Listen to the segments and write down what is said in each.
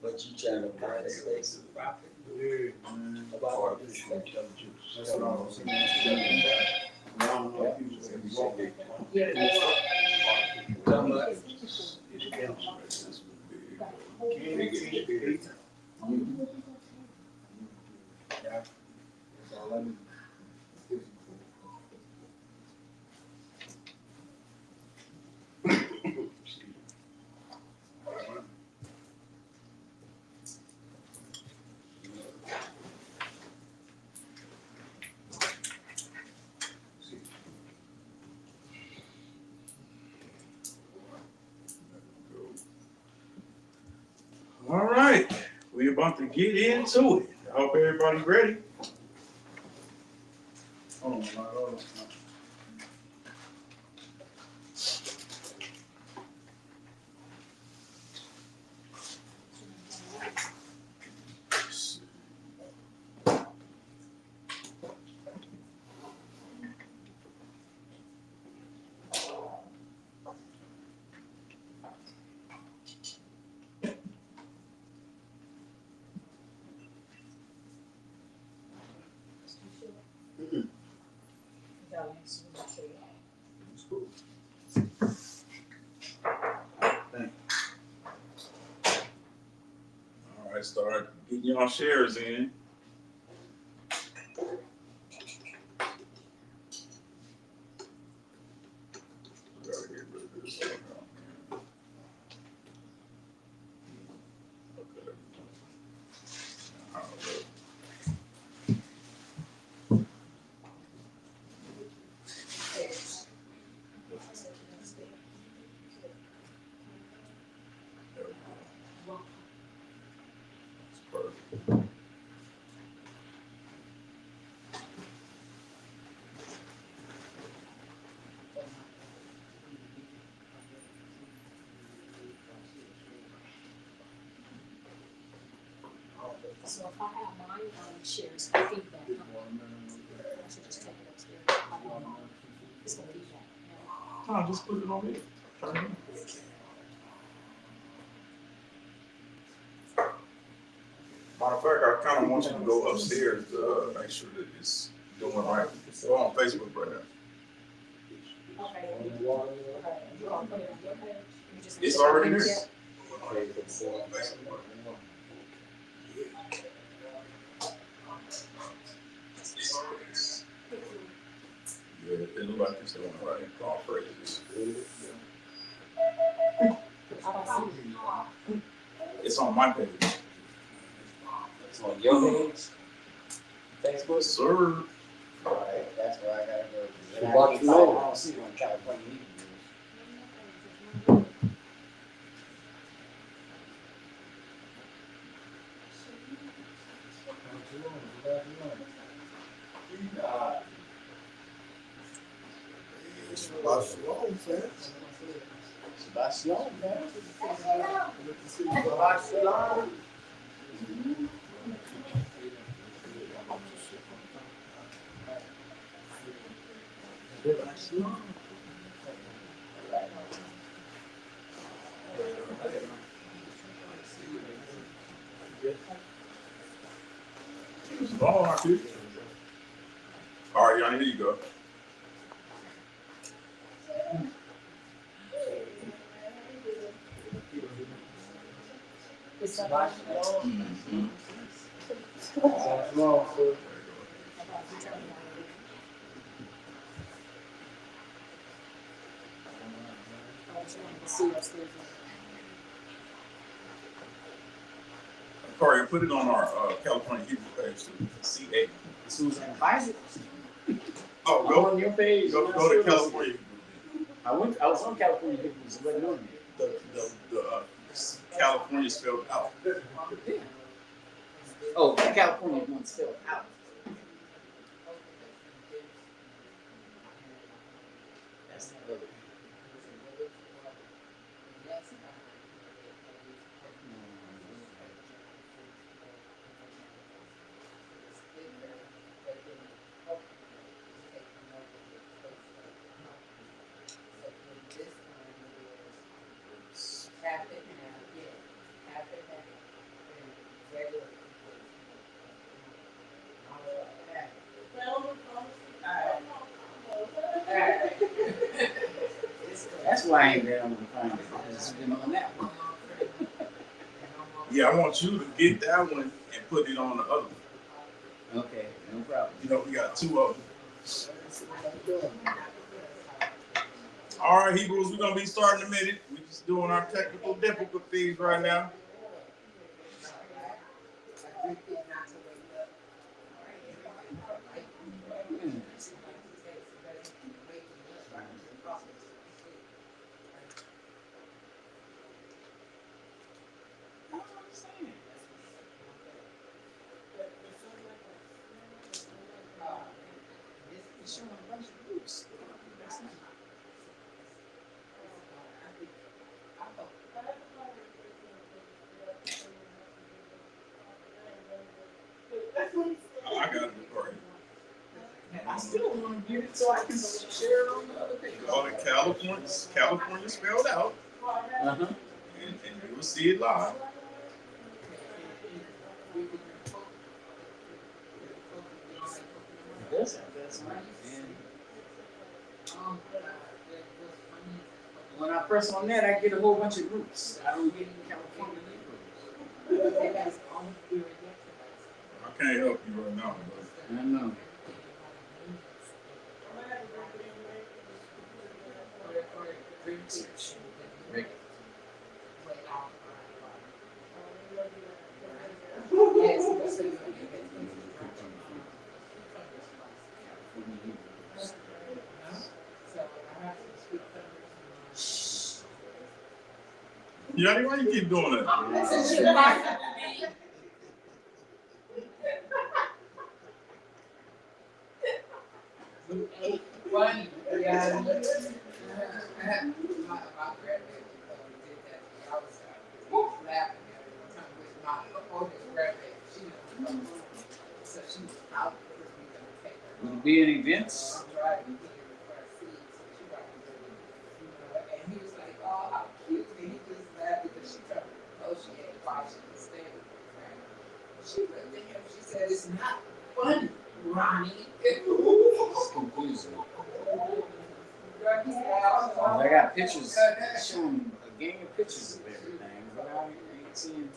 But you trying to find a space about this thing. That's what I was saying. I don't know if he was gonna be walking. Talking about That's all I need. All right, we're about to get into it. I hope everybody's ready. Hold on, hold on. It's cool. All right, start getting y'all shares in. Gotta get rid of this. Okay. All right. There we go. That's perfect. So if I have mine shares feedback, I should just take it upstairs. I don't know. It's gonna feedback. No, just put it on me. Turn it on. Matter of fact, I kind of want you to go upstairs to make sure that it's doing right. Go on Facebook right now. Okay. Okay. You gonna put it on your page? You just- It's already here. Yeah, it looks like it's doing right. All praises. I don't see it. It's on my page. it's on your page. Facebook. Sir. Alright, that's where I gotta go. So about you all. I don't see it on California either. Shabbat fam. Sebastian, man. Good to see you. Shabbat shalom. Oh, I see. All right, Yanni, here you go. It's like- Mm-hmm. Shabbat shalom, sir. See upstairs. Corey, put it on our California Hebrew page too. CA. Susan Isaac. Oh, I'm go on your page. go to California. I was on California Hebrews, but no. The California spelled out. Yeah. Oh, that California one spelled out. That's the other. why I ain't been able to find it. It's been on that one. Yeah, I want you to get that one and put it on the other one. Okay, no problem. You know, we got two of them. All right, Hebrews, we're going to be starting in a minute. We're just doing our technical difficulties right now. It's showing a bunch of groups. I got it for you. I still want to get it so I can share it on the other page. Call it California spelled out, Uh-huh. and you will see it live. That's right. And when I press on that, I get a whole bunch of groups. I don't get California groups. I can't help you right now, but I know. Yanni, why you keep doing that? Will there be any events? She said, it's not funny, Ronnie. It's confusing. I got pictures showing a gang of pictures of everything, but I ain't seeing.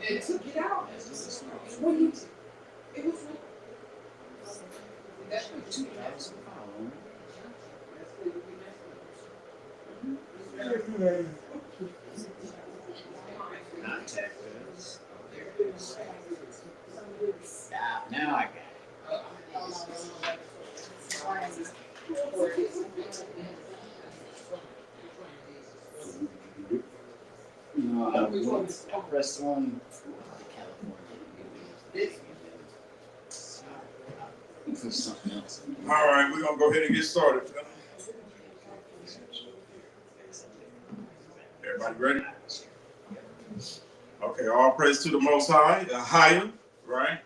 It took it out. When you, it was that's what 2,000 followers. Contact us. There it is. Now I got it. I pressed on California. For something else. All right, we're going to go ahead and get started. Everybody ready? Okay, all praise to the Most High, AHAYAH, right?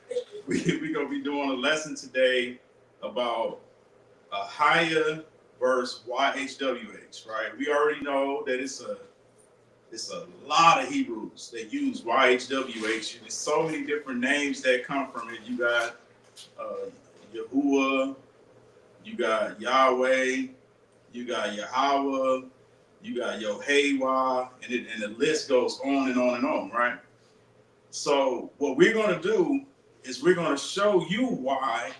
We're going to be doing a lesson today about AHAYAH versus YHWH, right? We already know that it's a lot of Hebrews that use YHWH. There's so many different names that come from it. You got Yahuwah, you got Yahweh, you got Yahweh, you got Jehovah, and the list goes on and on and on, right? So what we're going to do is we're going to show you why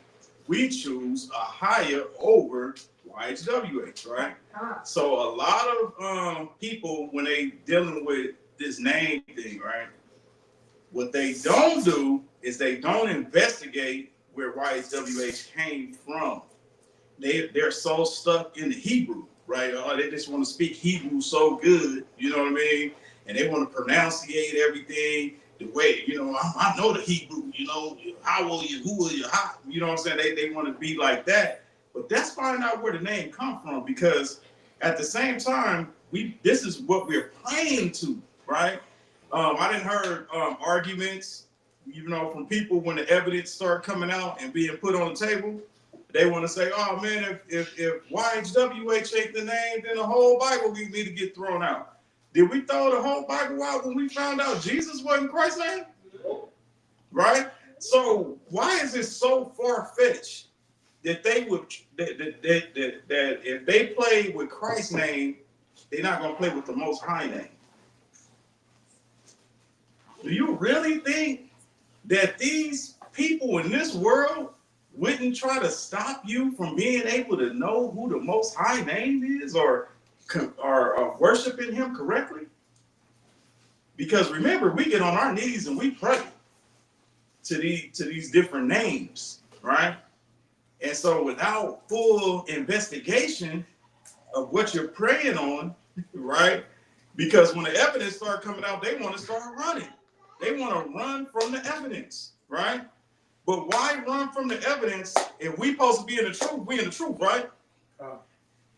we choose AHAYAH over YHWH, right? So a lot of people, when they dealing with this name thing, right, what they don't do is they don't investigate where YHWH came from. They're so stuck in the Hebrew, right? They just want to speak Hebrew so good, you know what I mean? And they want to pronunciate everything the way, I know the Hebrew, how will you, who will you, how, you know what I'm saying? They want to be like that. But that's probably not where the name come from, because at the same time, this is what we're praying to, right? I didn't heard arguments, from people when the evidence start coming out and being put on the table. They want to say, oh man, if YHWH ain't the name, then the whole Bible need to get thrown out. Did we throw the whole Bible out when we found out Jesus wasn't Christ's name? Right? So why is it so far-fetched that they would that if they play with Christ's name, they're not going to play with the Most High name? Do you really think that these people in this world wouldn't try to stop you from being able to know who the Most High name is, or worshiping Him correctly? Because remember, we get on our knees and we pray to these different names, right? And so without full investigation of what you're praying on, right? Because when the evidence starts coming out, they want to start running. They want to run from the evidence, right? But why run from the evidence if we supposed to be in the truth? We in the truth, right?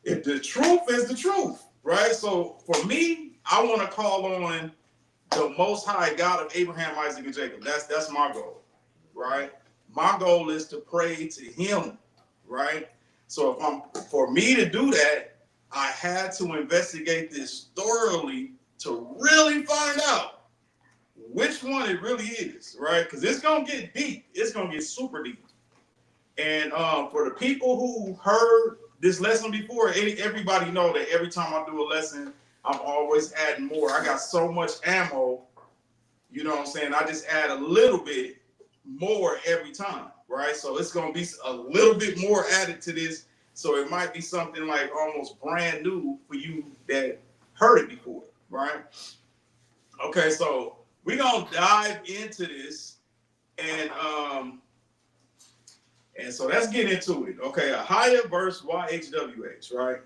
If the truth is the truth, right? So for me, I want to call on the Most High God of Abraham, Isaac, and Jacob. That's my goal, right? My goal is to pray to Him, right? So for me to do that, I had to investigate this thoroughly to really find out which one it really is, right? Because it's gonna get deep. It's gonna get super deep. And for the people who heard this lesson before, everybody know that every time I do a lesson, I'm always adding more. I got so much ammo, you know what I'm saying? I just add a little bit more every time, right? So it's gonna be a little bit more added to this. So it might be something like almost brand new for you that heard it before, right? Okay, so we're gonna dive into this, and so let's get into it. Okay, AHAYAH verse YHWH, right?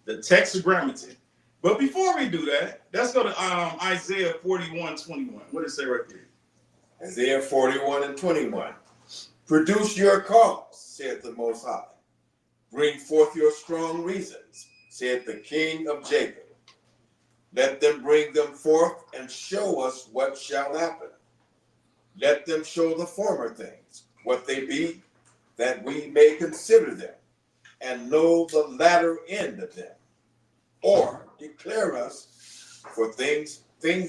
The Tetragrammaton. But before we do that, let's go to Isaiah 41:21. What does it say right there? Isaiah 41:21. Produce your cause, saith the Most High. Bring forth your strong reasons, saith the King of Jacob. Let them bring them forth and show us what shall happen. Let them show the former things, what they be, that we may consider them, and know the latter end of them, or declare us for things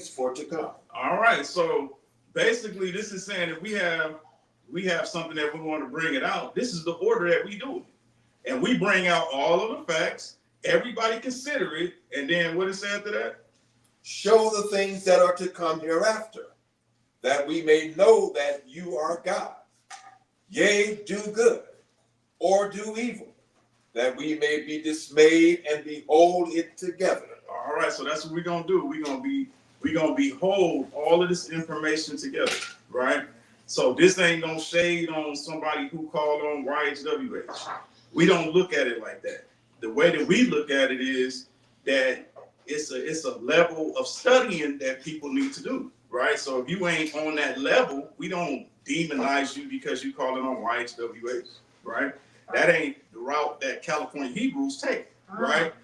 for to come. All right, so basically this is saying if we have something that we want to bring it out, this is the order that we do it. And we bring out all of the facts, everybody consider it, and then what it say after that? Show the things that are to come hereafter, that we may know that you are God. Yea, do good, or do evil, that we may be dismayed and behold it together. All right, so that's what we're gonna do. We're gonna behold all of this information together, right? So this ain't no shade on somebody who called on YHWH. We don't look at it like that. The way that we look at it is that it's a level of studying that people need to do, right? So if you ain't on that level, we don't demonize you because you calling on YHWH, right? That ain't the route that California Hebrews take, right?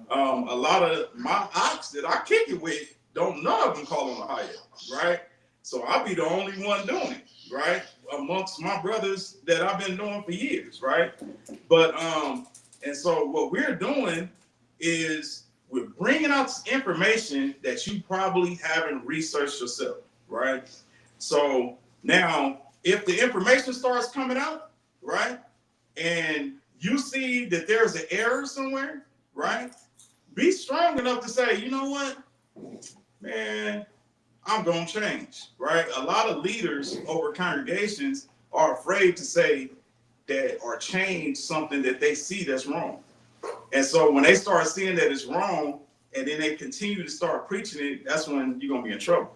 A lot of my ox that I kick it with, don't none of them call on AHAYAH, right? So I'll be the only one doing it, right? Amongst my brothers that I've been knowing for years, right? But and so what we're doing is we're bringing out information that you probably haven't researched yourself, right? So now, if the information starts coming out, right, and you see that there's an error somewhere, right, be strong enough to say, you know what, man, I'm going to change, right? A lot of leaders over congregations are afraid to say that or change something that they see that's wrong. And so when they start seeing that it's wrong and then they continue to start preaching it, that's when you're going to be in trouble.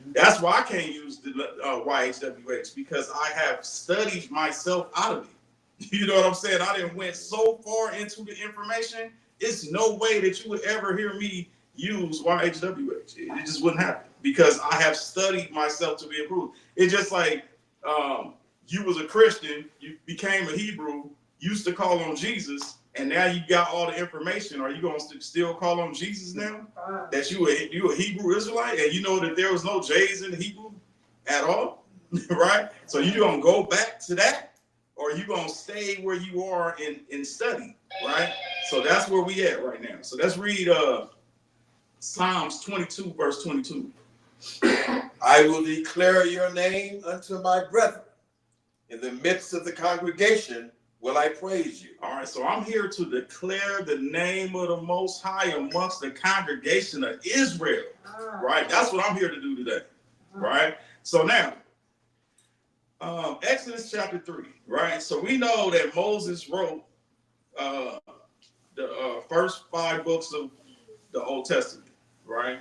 That's why I can't use the YHWH, because I have studied myself out of it. You know what I'm saying? I didn't went so far into the information. It's no way that you would ever hear me use YHWH. It just wouldn't happen because I have studied myself to be improved. It's just like you was a Christian, you became a Hebrew, used to call on Jesus, and now you got all the information. Are you going to still call on Jesus now? That you a Hebrew Israelite, and you know that there was no J's in the Hebrew at all, right? So you going to go back to that, or you going to stay where you are in study, right? So that's where we at right now. So let's read Psalms 22, verse 22. I will declare your name unto my brethren. In the midst of the congregation will I praise you. All right, so I'm here to declare the name of the Most High amongst the congregation of Israel. Right? That's what I'm here to do today. Right? So now, Exodus chapter 3, right? So we know that Moses wrote the first 5 books of the Old Testament, right?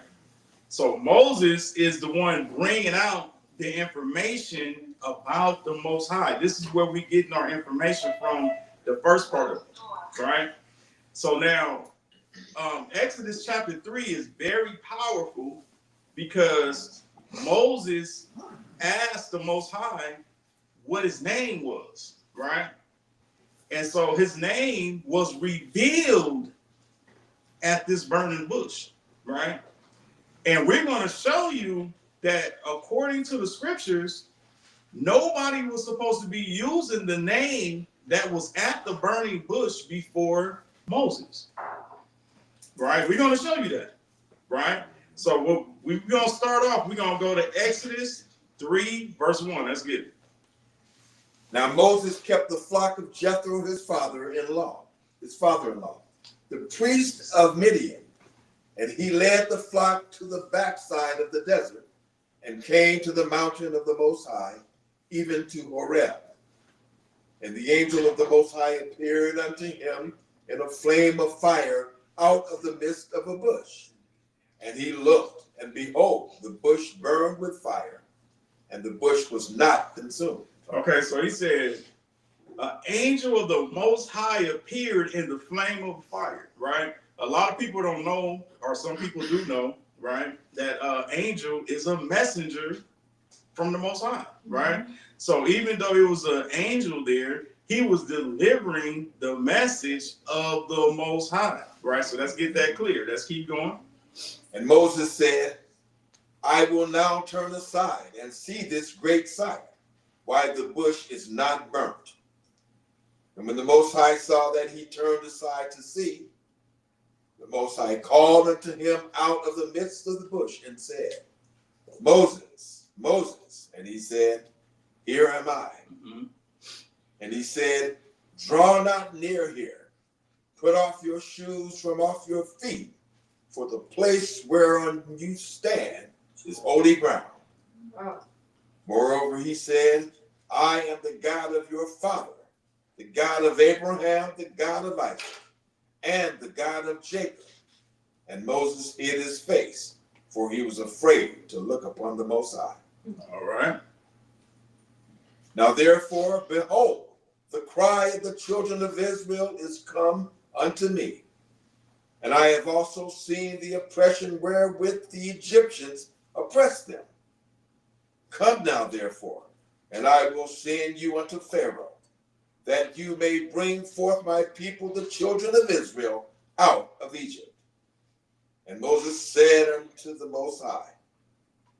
So Moses is the one bringing out the information about the Most High. This is where we getting our information from, the first part of it, right? So now, Exodus chapter 3 is very powerful because Moses asked the Most High what his name was, right? And so his name was revealed at this burning bush, right? And we're going to show you that according to the scriptures, nobody was supposed to be using the name that was at the burning bush before Moses, right? We're going to show you that, right? So we're going to start off. We're going to go to Exodus 3, verse 1. Let's get it. Now Moses kept the flock of Jethro, his father-in-law, the priest of Midian, and he led the flock to the backside of the desert and came to the mountain of the Most High, even to Horeb. And the angel of the Most High appeared unto him in a flame of fire out of the midst of a bush. And he looked, and behold, the bush burned with fire, and the bush was not consumed. Okay, so he said, an angel of the Most High appeared in the flame of fire, right? A lot of people don't know, or some people do know, right, that angel is a messenger from the Most High, right? Mm-hmm. So even though it was an angel there, he was delivering the message of the Most High, right? So let's get that clear. Let's keep going. And Moses said, I will now turn aside and see this great sight, why the bush is not burnt. And when the Most High saw that he turned aside to see, the Most High called unto him out of the midst of the bush and said, Moses, Moses. And he said, here am I. Mm-hmm. And he said, draw not near here. Put off your shoes from off your feet, for the place whereon you stand is holy ground. Wow. Moreover, he said, I am the God of your father, the God of Abraham, the God of Isaac, and the God of Jacob. And Moses hid his face, for he was afraid to look upon the Most High. All right. Now therefore, behold, the cry of the children of Israel is come unto me. And I have also seen the oppression wherewith the Egyptians oppressed them. Come now, therefore, and I will send you unto Pharaoh, that you may bring forth my people, the children of Israel, out of Egypt. And Moses said unto the Most High,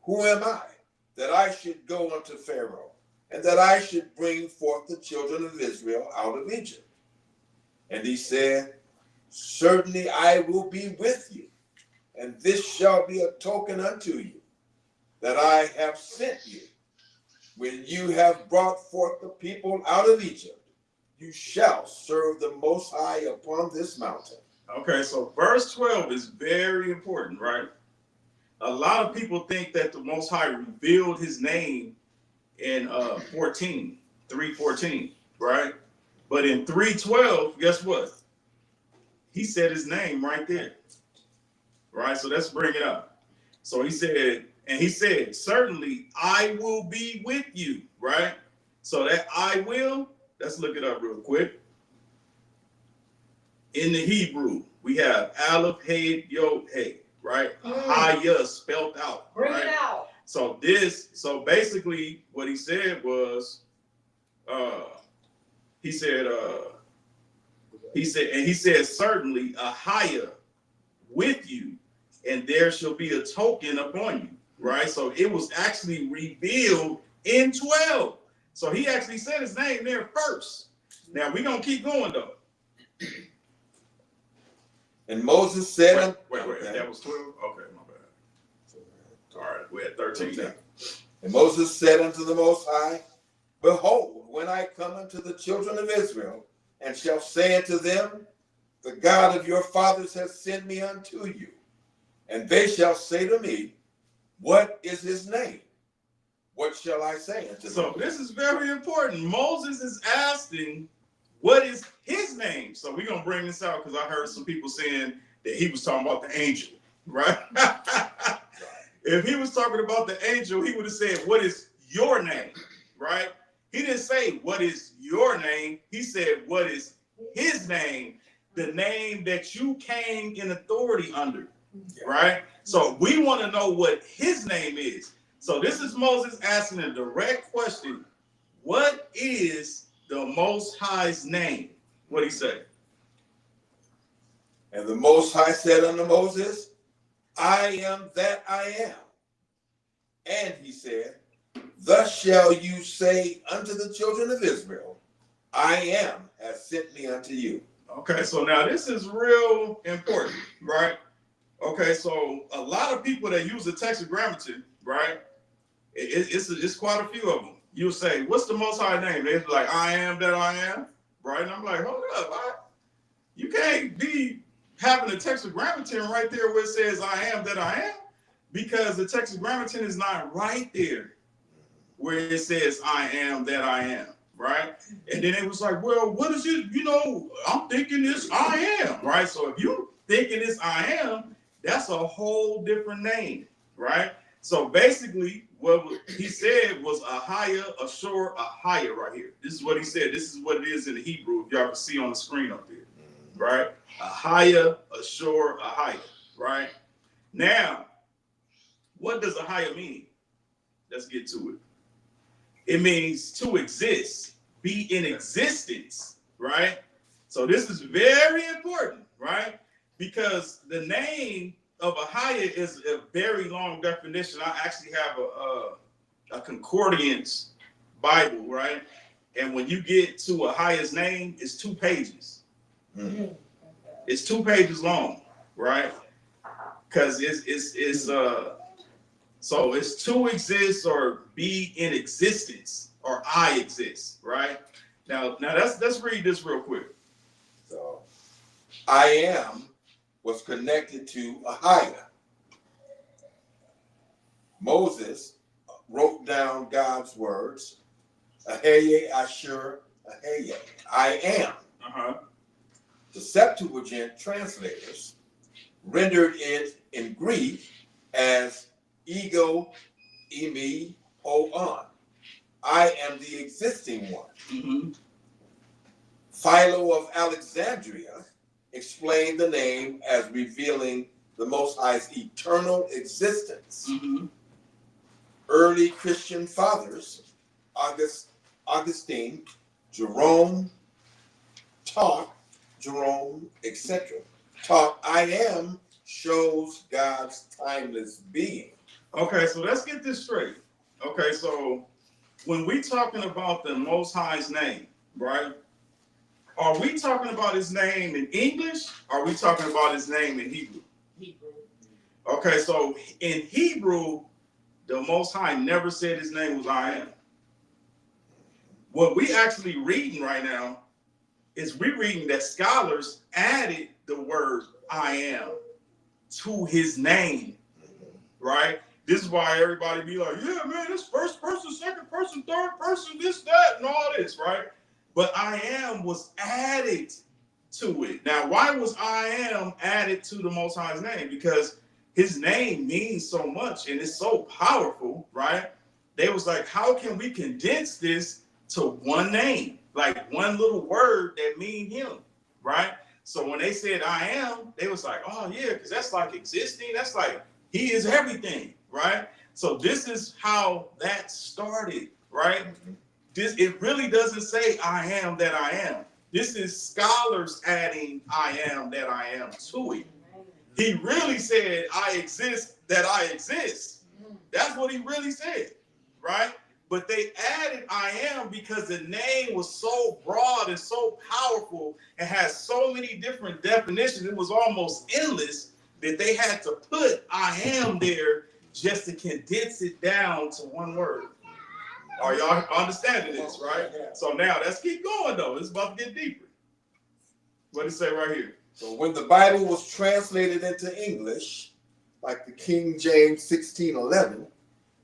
who am I, that I should go unto Pharaoh, and that I should bring forth the children of Israel out of Egypt? And he said, certainly I will be with you, and this shall be a token unto you, that I have sent you. When you have brought forth the people out of Egypt, you shall serve the Most High upon this mountain. Okay, so verse 12 is very important, right? A lot of people think that the Most High revealed his name in 3:14, right? But in 3:12, guess what? He said his name right there, right? So let's bring it up. So he said, certainly I will be with you, right? So that I will, let's look it up real quick. In the Hebrew, we have Aleph, Hey, Yod, Hey, right? AHAYAH spelled out. Bring right? it out. So basically what he said was, he said, certainly AHAYAH with you, and there shall be a token upon you, right? So it was actually revealed in 12. So he actually said his name there first. Now we're going to keep going though. And Moses said, wait, Okay. That was 12? Okay, my bad. All right, we're at 13 now. And Moses said unto the Most High, Behold, when I come unto the children of Israel, and shall say unto them, The God of your fathers has sent me unto you. And they shall say to me, What is his name? What shall I say unto them? So this is very important. Moses is asking, what is his name? So we're going to bring this out because I heard some people saying that he was talking about the angel, right? If he was talking about the angel, he would have said, what is your name, right? He didn't say, what is your name? He said, what is his name? The name that you came in authority under, right? So we want to know what his name is. So this is Moses asking a direct question. What is the Most High's name? What he say? And the Most High said unto Moses, I am that I am. And he said, Thus shall you say unto the children of Israel, I am has sent me unto you. Okay, so now this is real important, right? Okay, so a lot of people that use the tetragrammaton, right? It's quite a few of them. You'll say, what's the Most High name? They're like, I am that I am, right? And I'm like, hold up, you can't be having a tetragrammaton right there where it says I am that I am, because the tetragrammaton is not right there where it says I am that I am, right? And then it was like, well, what is it? I'm thinking this I am, right? So if you thinking this I am, that's a whole different name, right? So basically, what he said was AHAYAH, ashore, AHAYAH right here. This is what he said. This is what it is in the Hebrew, if y'all can see on the screen up there, right? AHAYAH, ashore, AHAYAH, right? Now, what does AHAYAH mean? Let's get to it. It means to exist, be in existence, right? So this is very important, right? Because the name of AHAYAH is a very long definition. I actually have a concordance Bible, right? And when you get to AHAYAH's name, it's 2 pages. Mm-hmm. It's 2 pages long, right? Because so it's to exist or be in existence or I exist, right? Now let's read this real quick. So I am was connected to AHAYAH. Moses wrote down God's words, AHAYAH, Ashur, AHAYAH, I am. The Septuagint translators rendered it in Greek as ego, emi, on. I am the existing one. Mm-hmm. Philo of Alexandria explained the name as revealing the Most High's eternal existence. Mm-hmm. Early Christian fathers, Augustine, Jerome, etc., taught I am shows God's timeless being. Okay, so let's get this straight. Okay, so when we talking about the Most High's name, right? Are we talking about his name in English? Or are we talking about his name in Hebrew? Hebrew. Okay, so in Hebrew, the Most High never said his name was I am. What we actually reading right now is we reading that scholars added the word I am to his name, right? This is why everybody be like, yeah, man, this first person, second person, third person, this, that, and all this, right? But I am was added to it. Now, why was I am added to the Most High's name? Because his name means so much and it's so powerful, right? They was like, how can we condense this to one name? Like one little word that mean him, right? So when they said I am, they was like, oh yeah, because that's like existing. That's like he is everything, right? So this is how that started, right? It really doesn't say I am that I am. This is scholars adding I am that I am to it. He really said I exist that I exist. That's what he really said, right? But they added I am because the name was so broad and so powerful and has so many different definitions. It was almost endless that they had to put I am there just to condense it down to one word. Are y'all understanding this, right? So now let's keep going though. It's about to get deeper. What does it say right here? So when the Bible was translated into English, like the King James 1611,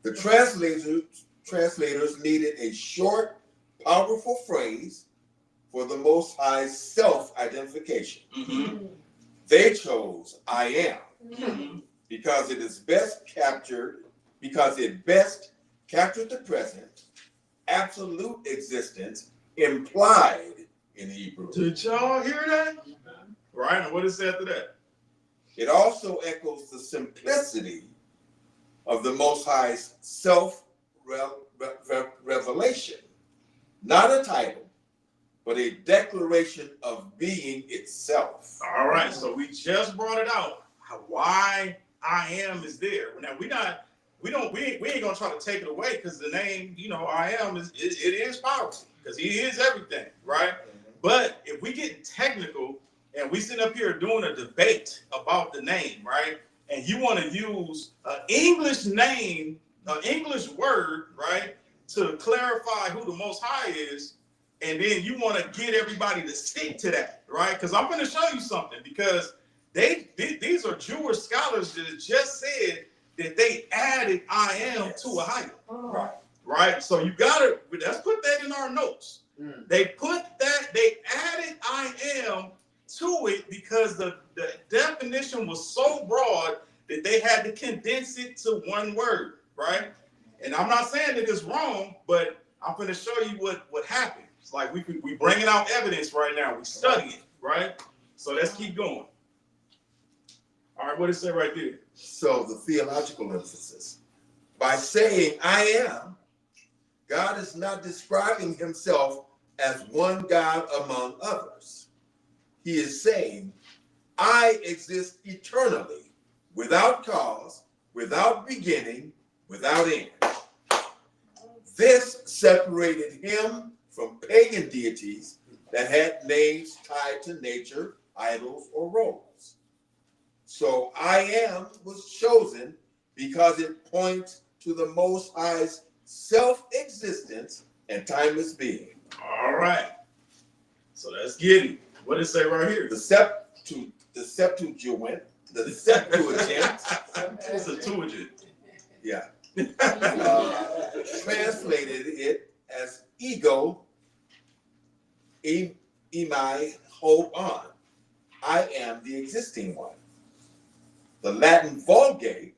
the translators needed a short, powerful phrase for the Most High's self-identification. Mm-hmm. They chose I am Mm-hmm. because it best captured the present, absolute existence implied in Hebrew. Did y'all hear that? Right, and what is it after that? It also echoes the simplicity of the Most High's self-revelation, not a title, but a declaration of being itself. All right, so we just brought it out. Why I am is there. Now we ain't gonna try to take it away because the name, I am it is powerful because he is everything, right? But if we get technical and we sit up here doing a debate about the name, right? And you want to use an English name, an English word, right, to clarify who the Most High is, and then you want to get everybody to stick to that, right? Because I'm going to show you something, because these are Jewish scholars that just said that they added I am to AHAYAH. Right? So you got to, let's put that in our notes. They added I am to it because the definition was so broad that they had to condense it to one word, right? And I'm not saying that it's wrong, but I'm going to show you what happened. It's like we bringing out evidence right now. We study it, right? So let's keep going. All right, what does it say right there? So the theological emphasis. By saying I am, God is not describing himself as one God among others. He is saying, I exist eternally, without cause, without beginning, without end. This separated him from pagan deities that had names tied to nature, idols, or roles. So I am was chosen because it points to the Most High's self-existence and timeless being. All right. So let's get it. What does it say right here? The Septuagint. Yeah. Translated it as ego, emai, hope on. I am the existing one. The Latin Vulgate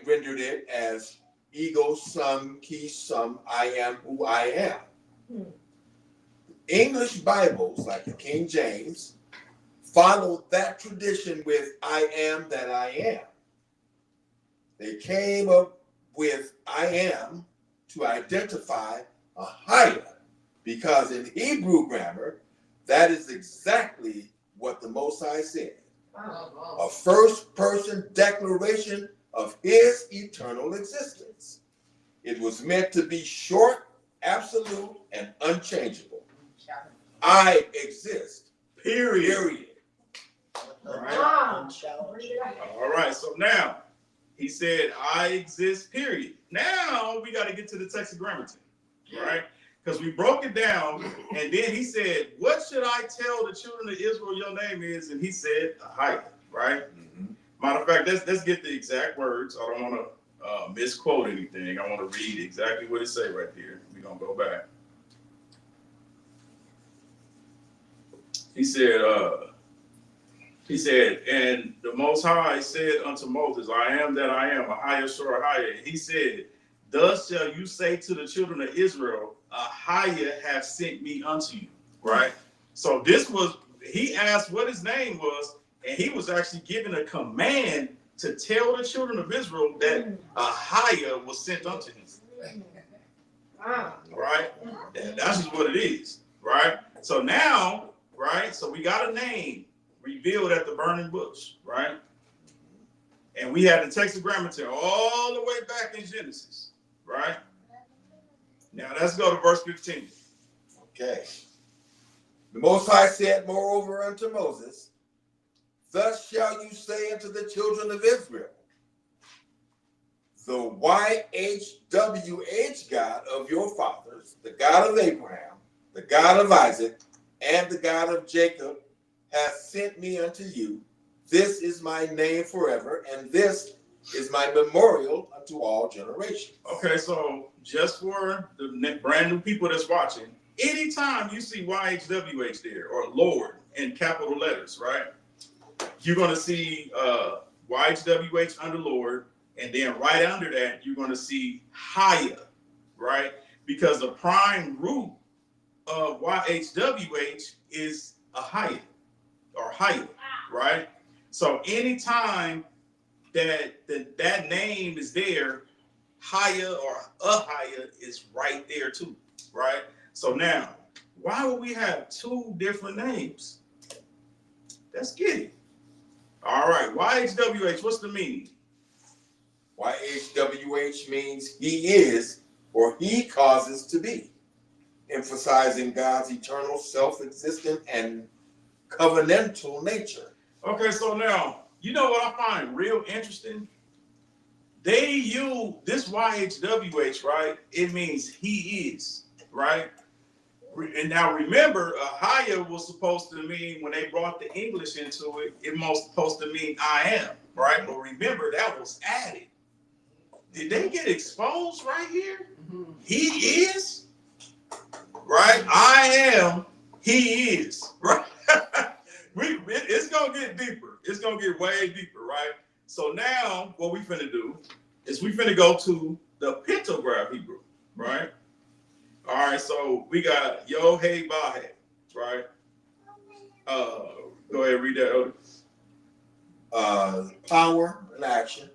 rendered it as ego sum qui sum, I am who I am. English Bibles, like the King James, followed that tradition with I am that I am. They came up with I am to identify AHAYAH, because in Hebrew grammar, that is exactly what the Most High said. A first-person declaration of his eternal existence. It was meant to be short, absolute, and unchangeable. I exist. Period. All right. So now he said, I exist, period. Now we got to get to the Tetragrammaton, right? Because we broke it down, and then he said, what should I tell the children of Israel your name is? And he said, AHAYAH, right? Matter of fact, let's get the exact words. I don't want to misquote anything. I want to read exactly what it say right there. We're going to go back. He said, and the Most High said unto Moses, I am that I am, AHAYAH AHAYAH. He said, thus shall you say to the children of Israel, AHAYAH have sent me unto you, right? So this was, he asked what his name was, and he was actually given a command to tell the children of Israel that AHAYAH was sent unto him. Right? That's just what it is, right? So now, right, so we got a name revealed at the burning bush, right? And we had the Tetragrammaton all the way back in Genesis, right? Now let's go to verse 15. Okay. The Most High said, moreover, unto Moses, Thus shall you say unto the children of Israel, the YHWH God of your fathers, the God of Abraham, the God of Isaac, and the God of Jacob, hath sent me unto you. This is my name forever, and this is my memorial unto all generations. Okay, so just for the brand new people that's watching, anytime you see YHWH there or Lord in capital letters, right? You're going to see YHWH under Lord, and then right under that, you're going to see AHAYAH, right? Because the prime root of YHWH is AHAYAH or AHAYAH, right? So anytime that name is there, AHAYAH or AHAYAH is right there too, right? So now, why would we have two different names? Let's get it. All right, YHWH, what's the meaning? YHWH means he is or he causes to be, emphasizing God's eternal, self-existent, and covenantal nature. Okay, so now, you know what I find real interesting? They use this YHWH, right? It means he is, right? And now remember, AHAYAH was supposed to mean, when they brought the English into it, it was supposed to mean I am, right? But remember, that was added. Did they get exposed right here? He is, right? I am, he is, right? It's going to get deeper. It's going to get way deeper, right? So now what we finna do is we finna go to the pictograph Hebrew, right? All right, so we got Yod-Heh-Vah-Heh, right? Go ahead, read that, Odie. Power and action.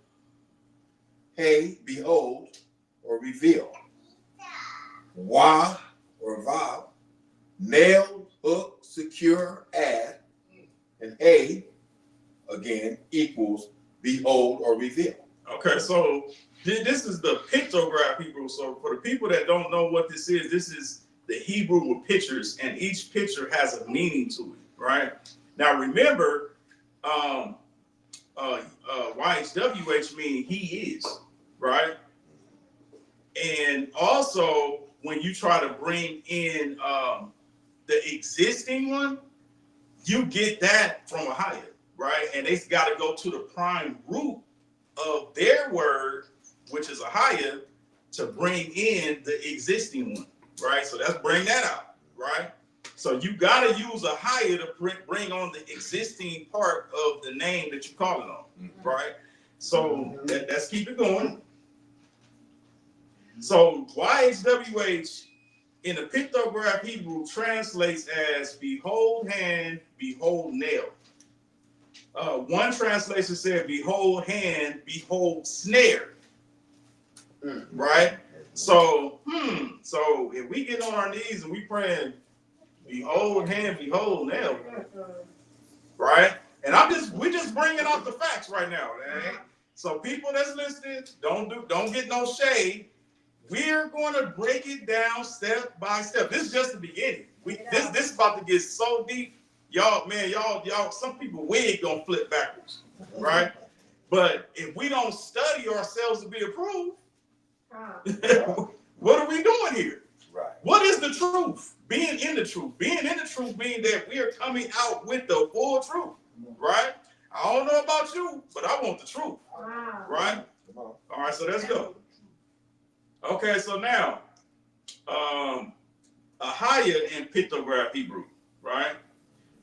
Hey, behold, or reveal. Wah, or vav. Nail, hook, secure, add. And hey, again, equals behold or reveal. Okay, so this is the pictograph Hebrew. So for the people that don't know what this is the Hebrew with pictures, and each picture has a meaning to it, right? Now remember, YHWH meaning he is, right? And also, when you try to bring in the existing one, you get that from AHAYAH, right? And it's got to go to the prime root of their word, which is AHAYAH, to bring in the existing one, right? So let's bring that out, right? So you got to use AHAYAH to bring on the existing part of the name that you're calling on, right? So let's keep it going. So YHWH in the pictograph Hebrew translates as behold hand, behold nail. One translation said behold hand, behold snare. Right? So, so if we get on our knees and we praying behold hand, behold nail, right? And we're just bringing out the facts right now, man. So people that's listening, don't get no shade. We're going to break it down step by step. This is just the beginning. This is about to get so deep. Y'all, some people wig gonna flip backwards, right? But if we don't study ourselves to be approved, what are we doing here? Right. What is the truth? Being in the truth. Being in the truth means that we are coming out with the full truth, right? I don't know about you, but I want the truth, right? All right, so let's go. Okay, so now, AHAYAH in pictograph Hebrew, right?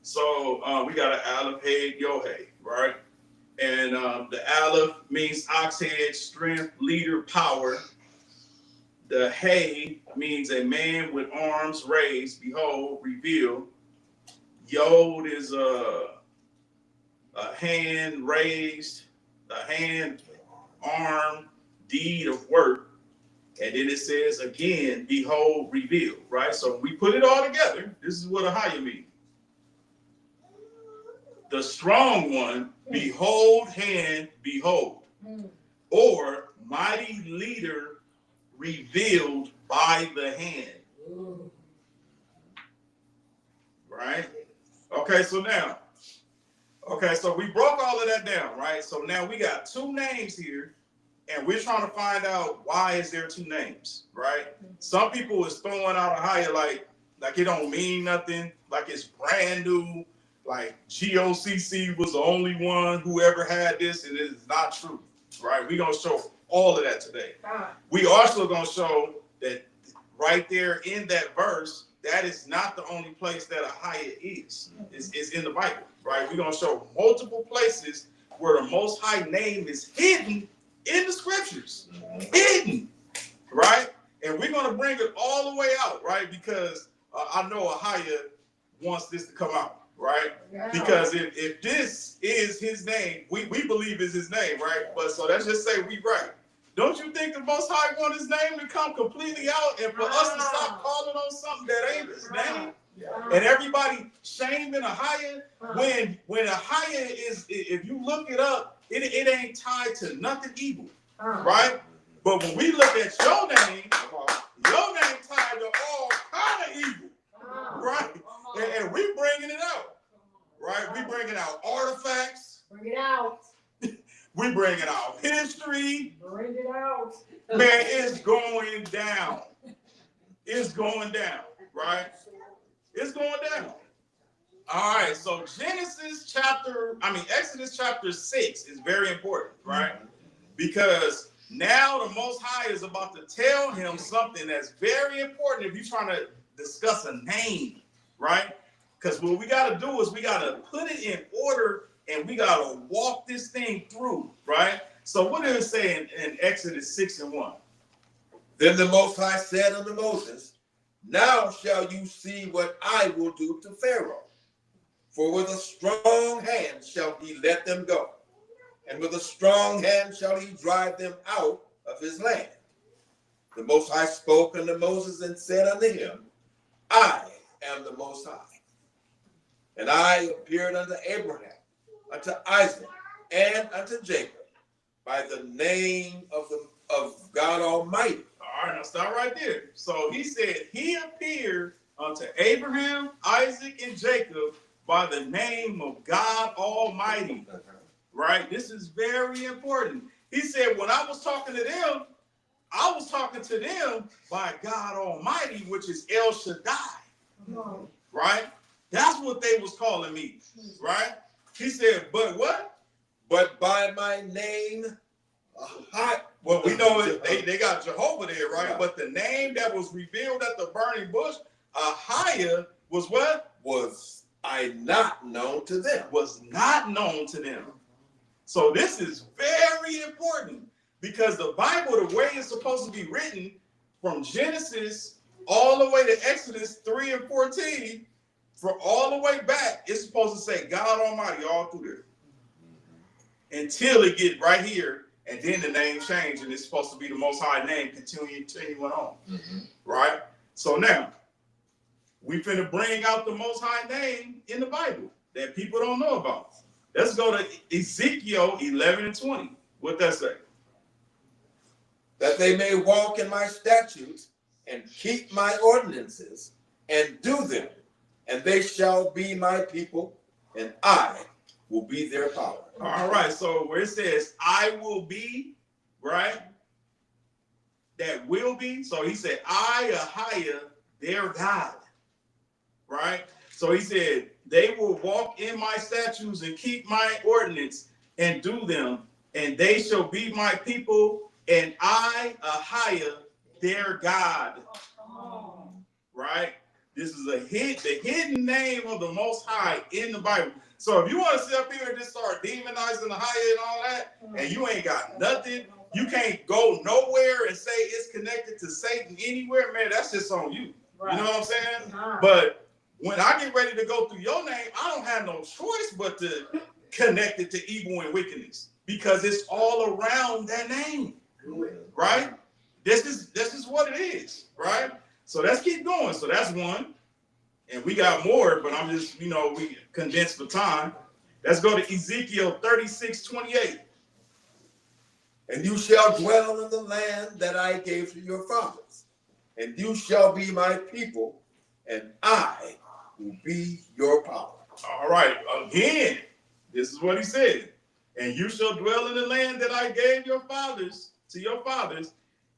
So we got an Aleph, Hey, Yod-Heh, right? And the Aleph means ox head, strength, leader, power. The Hey means a man with arms raised, behold, reveal. Yod is a hand raised, a hand, arm, deed of work. And then it says again, behold, reveal, right? So we put it all together. This is what AHAYAH means. The strong one, behold, hand, behold. Or mighty leader revealed by the hand. Right? Okay, so now, Okay, so we broke all of that down, right? So now we got two names here, and we're trying to find out why is there two names, right? Some people is throwing out AHAYah like it don't mean nothing, like it's brand new, like GOCC was the only one who ever had this, and it is not true, right? We're gonna show all of that today. We also gonna show that right there in that verse, that is not the only place that AHAYah is. It's in the Bible, right? We're gonna show multiple places where the Most High name is hidden in the scriptures, hidden, right? And we're gonna bring it all the way out, right? Because I know AHAYah wants this to come out, right? Yeah. Because if this is his name, we believe is his name, right? But so let's just say we right. Don't you think the Most High want his name to come completely out and for us to stop calling on something that ain't his name? And everybody shaming AHAYah when AHAYah is, if you look it up, it ain't tied to nothing evil, right? But when we look at your name tied to all kind of evil, right? And we bringing it out, right? We bringing out artifacts. Bring it out. We bringing out history. Bring it out. Man, it's going down. It's going down, right? It's going down. All right, so Exodus chapter 6 is very important, right? Because now the Most High is about to tell him something that's very important if you're trying to discuss a name, right? Because what we got to do is we got to put it in order and we got to walk this thing through, right? So what does it say in Exodus 6:1? Then the Most High said unto Moses, now shall you see what I will do to Pharaoh. For with a strong hand shall he let them go, and with a strong hand shall he drive them out of his land. The Most High spoke unto Moses and said unto him, I am the Most High. And I appeared unto Abraham, unto Isaac, and unto Jacob by the name of God Almighty. All right, now stop right there. So he said he appeared unto Abraham, Isaac, and Jacob by the name of God Almighty. Right? This is very important. He said, when I was talking to them, I was talking to them by God Almighty, which is El Shaddai. Right? That's what they was calling me. Right? He said, but what? But by my name, well, we know they got Jehovah there, right? But the name that was revealed at the burning bush, AHAYah, was what? Was I not known to them. Was not known to them. So this is very important because the Bible, the way it's supposed to be written from Genesis all the way to Exodus 3 and 14, for all the way back, it's supposed to say God Almighty all through there. Until it get right here, and then the name changed, and it's supposed to be the Most High name continuing on. Right? So now, we finna bring out the Most High name in the Bible that people don't know about. Let's go to Ezekiel 11 and 20. What that say? That they may walk in my statutes and keep my ordinances and do them, and they shall be my people, and I will be their power. All right, so where it says, I will be, right? That will be. So he said, I, AHAYah, their God, right? So he said, they will walk in my statutes and keep my ordinance and do them, and they shall be my people, and I, AHAYah, their God. Right? This is the hidden name of the Most High in the Bible. So if you want to sit up here and just start demonizing AHAYah and all that, and you ain't got nothing, you can't go nowhere and say it's connected to Satan anywhere, man, that's just on you. Right. You know what I'm saying? But when I get ready to go through your name, I don't have no choice but to connect it to evil and wickedness because it's all around that name, right? This is what it is, right? So let's keep going. So that's one, and we got more, but I'm just, we condensed the time. Let's go to Ezekiel 36:28. And you shall dwell in the land that I gave to your fathers, and you shall be my people, and I will be your power. All right. Again, This is what he said. And you shall dwell in the land that I gave your fathers, to your fathers,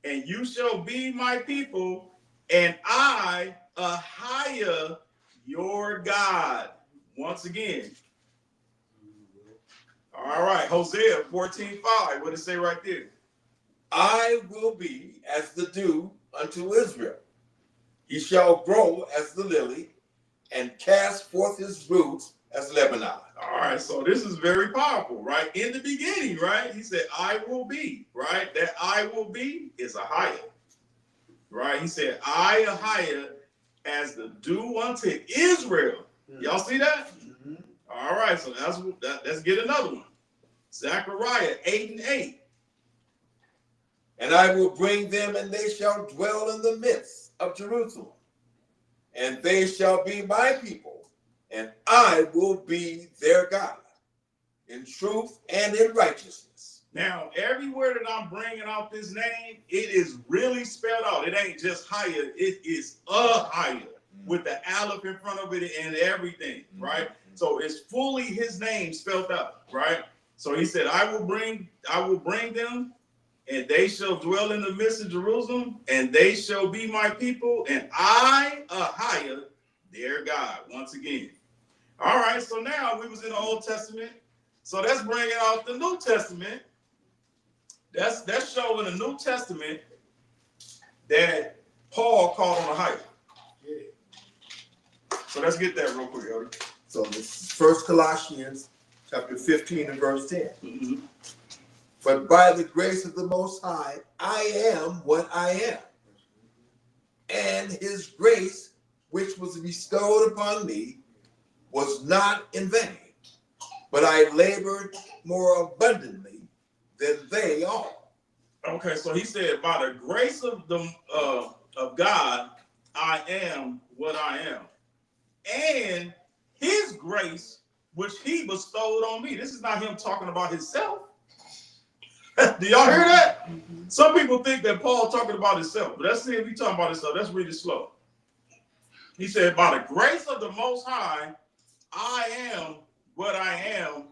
and you shall be my people, and I, AHAYAH, your God. Once again. All right, Hosea 14:5. What did it say right there? I will be as the dew unto Israel. He shall grow as the lily and cast forth his roots as Lebanon. All right, so this is very powerful, right? In the beginning, right? He said, I will be, right? That I will be is AHAYAH, right? He said, I, AHAYAH, as the dew unto Israel. Y'all see that? Mm-hmm. All right, so let's get another one. Zechariah 8:8. And I will bring them, and they shall dwell in the midst of Jerusalem. And they shall be my people, and I will be their God, in truth and in righteousness. Now, everywhere that I'm bringing out this name, it is really spelled out. It ain't just higher. It is AHAYAH with the aleph in front of it and everything, right? So it's fully his name spelled out, right? So he said, I will bring them, and they shall dwell in the midst of Jerusalem, and they shall be my people, and I, AHAYAH, their God. Once again. All right, so now we was in the Old Testament. So that's bringing out the New Testament. That's showing the New Testament that Paul called on AHAYAH. So let's get that real quick, Elder. So this is 1 Colossians chapter 15 and verse 10. Mm-hmm. But by the grace of the Most High, I am what I am. And his grace, which was bestowed upon me, was not in vain, but I labored more abundantly than they all. Okay, so he said, by the grace of God, I am what I am. And his grace, which he bestowed on me. This is not him talking about himself. Do y'all hear that? Some people think that Paul talking about himself, but let's see if he's talking about himself. Let's read it slow. He said, by the grace of the Most High, I am what I am,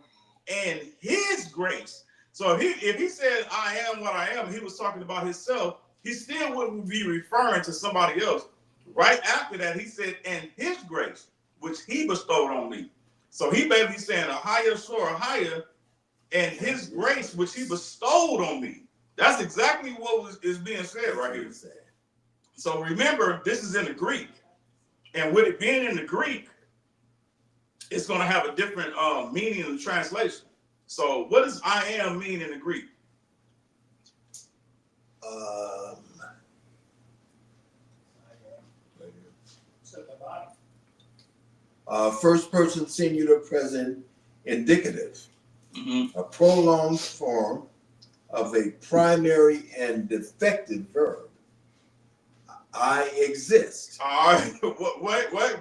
and his grace. So if he said, I am what I am, he was talking about himself, he still wouldn't be referring to somebody else. Right after that, he said, and his grace, which he bestowed on me. So he basically saying, AHAYAH, and his grace, which he bestowed on me. That's exactly what is being said right here. So remember, this is in the Greek. And with it being in the Greek, it's going to have a different meaning in the translation. So what does I am mean in the Greek? First person singular present indicative. Mm-hmm. A prolonged form of a primary and defective verb. I exist. All right.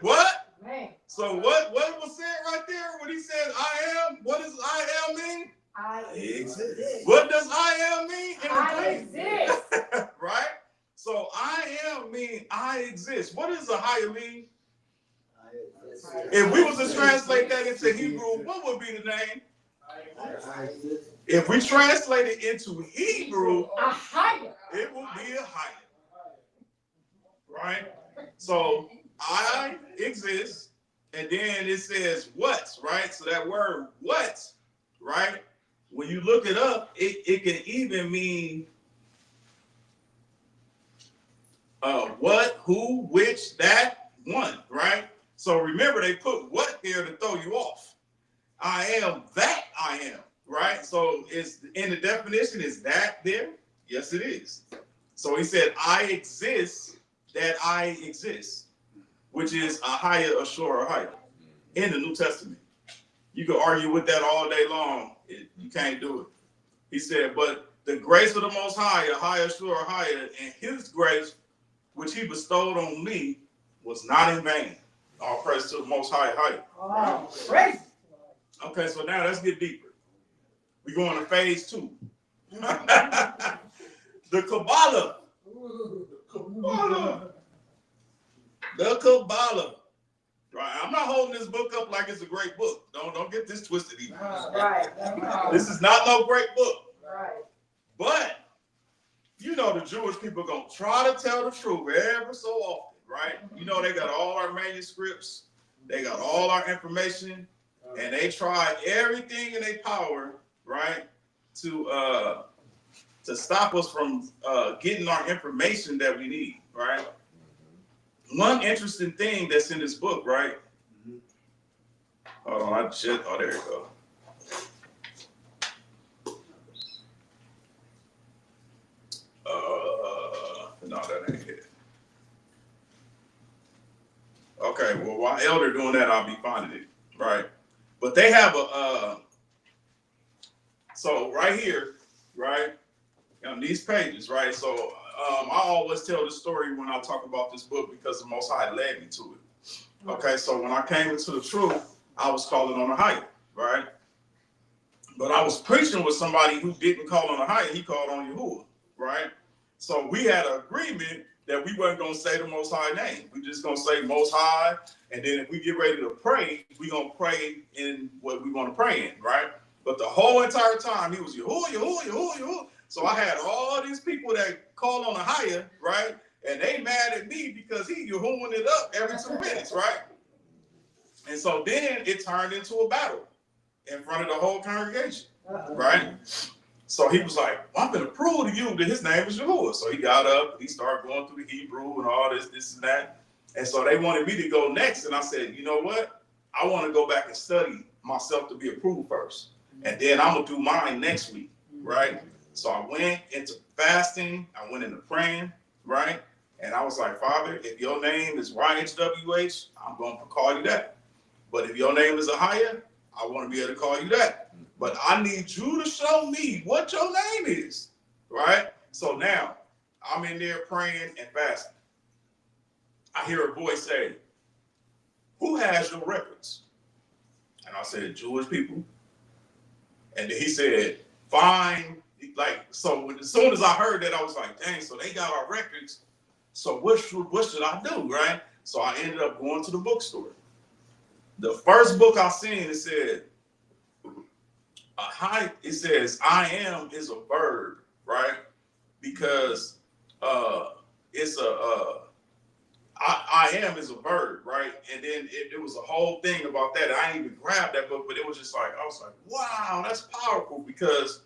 What? Man, So what was said right there when he said I am? What does I am mean? I exist. What does I am mean in the I Greek? exist. Right? So I am mean I exist. What does AHAYAH mean? If we was to translate that into Hebrew, what would be the name? If we translate it into Hebrew, AHAYAH. it will be AHAYAH. Right? So I exist, and then it says what, right? So that word what, right? When you look it up, it can even mean what, who, which, that, one, right? So remember, they put what there to throw you off. I am that I am, right? So it's in the definition, is that there? Yes, it is. So he said, I exist, that I exist, which is AHAYAH, AHAYAH, in the New Testament. You can argue with that all day long. You can't do it. He said, but the grace of the Most High, AHAYAH, AHAYAH, and his grace, which he bestowed on me, was not in vain. All praise to the Most High, AHAYAH. Oh, praise. Okay, so now let's get deeper. We're going to phase 2. The Kabbalah. The Kabbalah. Right? I'm not holding this book up like it's a great book. Don't get this twisted either. Right. This is not no great book. Right. But you know the Jewish people are gonna try to tell the truth ever so often, right? You know they got all our manuscripts, they got all our information, and they try everything in their power, right, to stop us from getting our information that we need, right? One interesting thing that's in this book, right? Hold on, oh, there you go. No, that ain't it. Okay, well, while Elder doing that, I'll be finding it, right? But they have so right here, right, on these pages, right? So I always tell this story when I talk about this book because the Most High led me to it. Okay, so when I came into the truth, I was calling on AHAYAH, right? But I was preaching with somebody who didn't call on AHAYAH, he called on Jehovah, right? So we had an agreement that we weren't going to say the Most High name. We just going to say Most High, and then if we get ready to pray, we going to pray in what we want to pray in, right? But the whole entire time, he was Jehovah, Jehovah, Jehovah, Jehovah. So I had all these people that call on AHAYAH, right? And they mad at me because he Jehovahing it up every 2 minutes, right? And so then it turned into a battle in front of the whole congregation, right? So he was like, well, I'm going to prove to you that his name is Jehovah. So he got up, he started going through the Hebrew and all this and that. And so they wanted me to go next. And I said, you know what? I want to go back and study myself to be approved first. And then I'm going to do mine next week, right? So I went into fasting. I went into praying, right? And I was like, Father, if your name is YHWH, I'm going to call you that. But if your name is AHAYAH, I want to be able to call you that. But I need you to show me what your name is, right? So now I'm in there praying and fasting. I hear a voice say, who has your records? And I said, Jewish people. And then he said, fine. Like, so as soon as I heard that, I was like, dang, so they got our records. So what should I do, right? So I ended up going to the bookstore. The first book I seen, it said, it says, I am is a verb, right? Because it's I am is a verb, right? And then it was a whole thing about that. I didn't even grab that book, but it was just like, I was like, wow, that's powerful because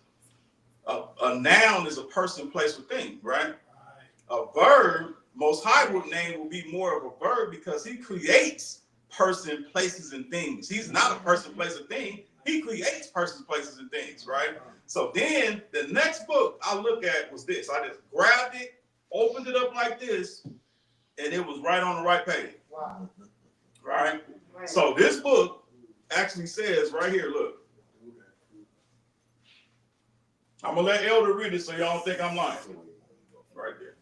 a noun is a person, place, or thing, right? A verb, Most High name will be more of a verb because he creates person, places, and things. He's not a person, place, or thing. He creates persons, places, and things, right? So then the next book I look at was this. I just grabbed it, opened it up like this, and it was right on the right page. Wow. Right? So this book actually says right here, look. I'm going to let Elder read it so y'all don't think I'm lying. Right there.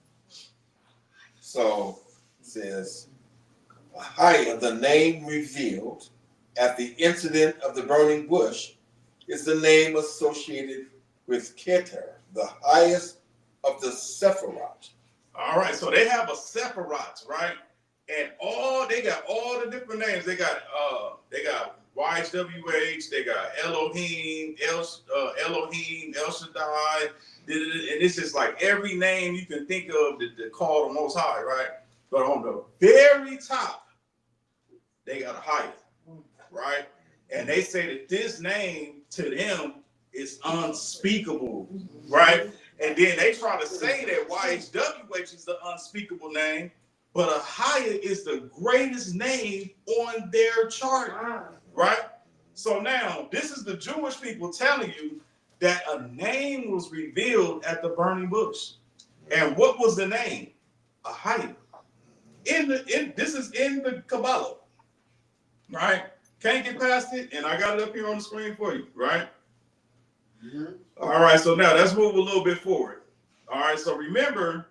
So it says, AHAYAH, the name revealed at the incident of the burning bush, is the name associated with Keter, the highest of the Sephirot. All right, so they have a Sephirot, right? And they got all the different names. They got YHWH, they got Elohim, Elohim, El Shaddai, and it's just like every name you can think of that call the Most High, right? But on the very top, they got AHAYAH. Right? And they say that this name to them is unspeakable, right? And then they try to say that YHWH is the unspeakable name, but AHAYAH is the greatest name on their chart, right? So now, this is the Jewish people telling you that a name was revealed at the burning bush. And what was the name? AHAYAH. This is in the Kabbalah, right? Can't get past it, and I got it up here on the screen for you, right? Mm-hmm. All right, so now let's move a little bit forward. All right, so remember,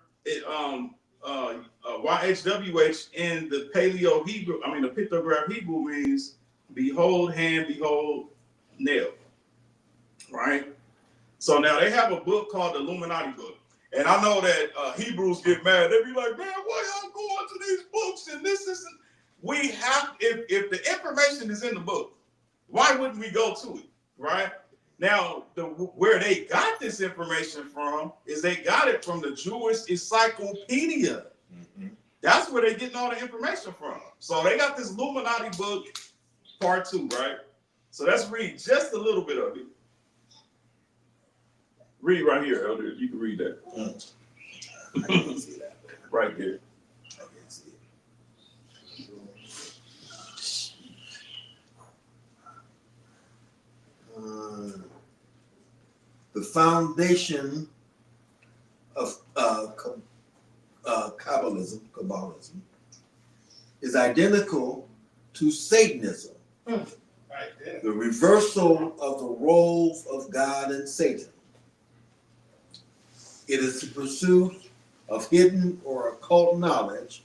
YHWH in the Paleo Hebrew, the pictograph Hebrew means behold hand, behold nail, right? So now they have a book called the Illuminati book. And I know that Hebrews get mad. They be like, man, why y'all going to these books and this? we have, if the information is in the book, why wouldn't we go to it, right? Now, where they got this information from is they got it from the Jewish Encyclopedia. Mm-hmm. That's where they're getting all the information from. So they got this Illuminati book, part 2, right? So let's read just a little bit of it. Read right here, Elder. You can read that. I can't see that. Right there. I can't see it. The foundation of Kabbalism, is identical to Satanism. Right there. The reversal of the roles of God and Satan. It is the pursuit of hidden or occult knowledge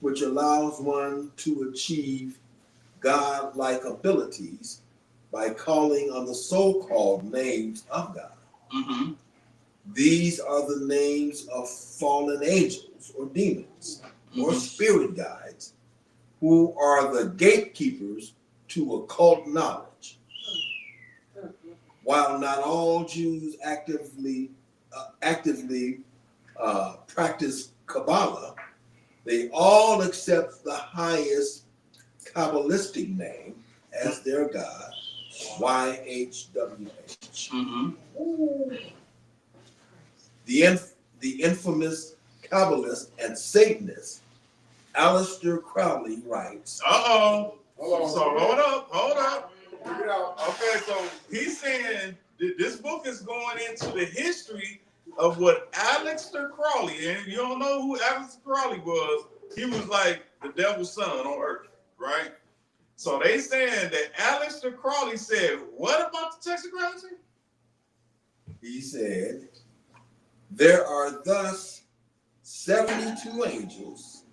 which allows one to achieve God-like abilities by calling on the so-called names of God. Mm-hmm. These are the names of fallen angels or demons or spirit guides who are the gatekeepers to occult knowledge. While not all Jews actively practice Kabbalah, they all accept the highest Kabbalistic name as their God, YHWH. Mm-hmm. The infamous Kabbalist and Satanist Aleister Crowley writes. So hold up. Okay, so he's saying this book is going into the history of what Aleister Crowley, and if you don't know who Aleister Crowley was, he was like the devil's son on earth, right? So they saying that Aleister Crowley said, what about the tetragrammaton? He said, there are thus 72 angels.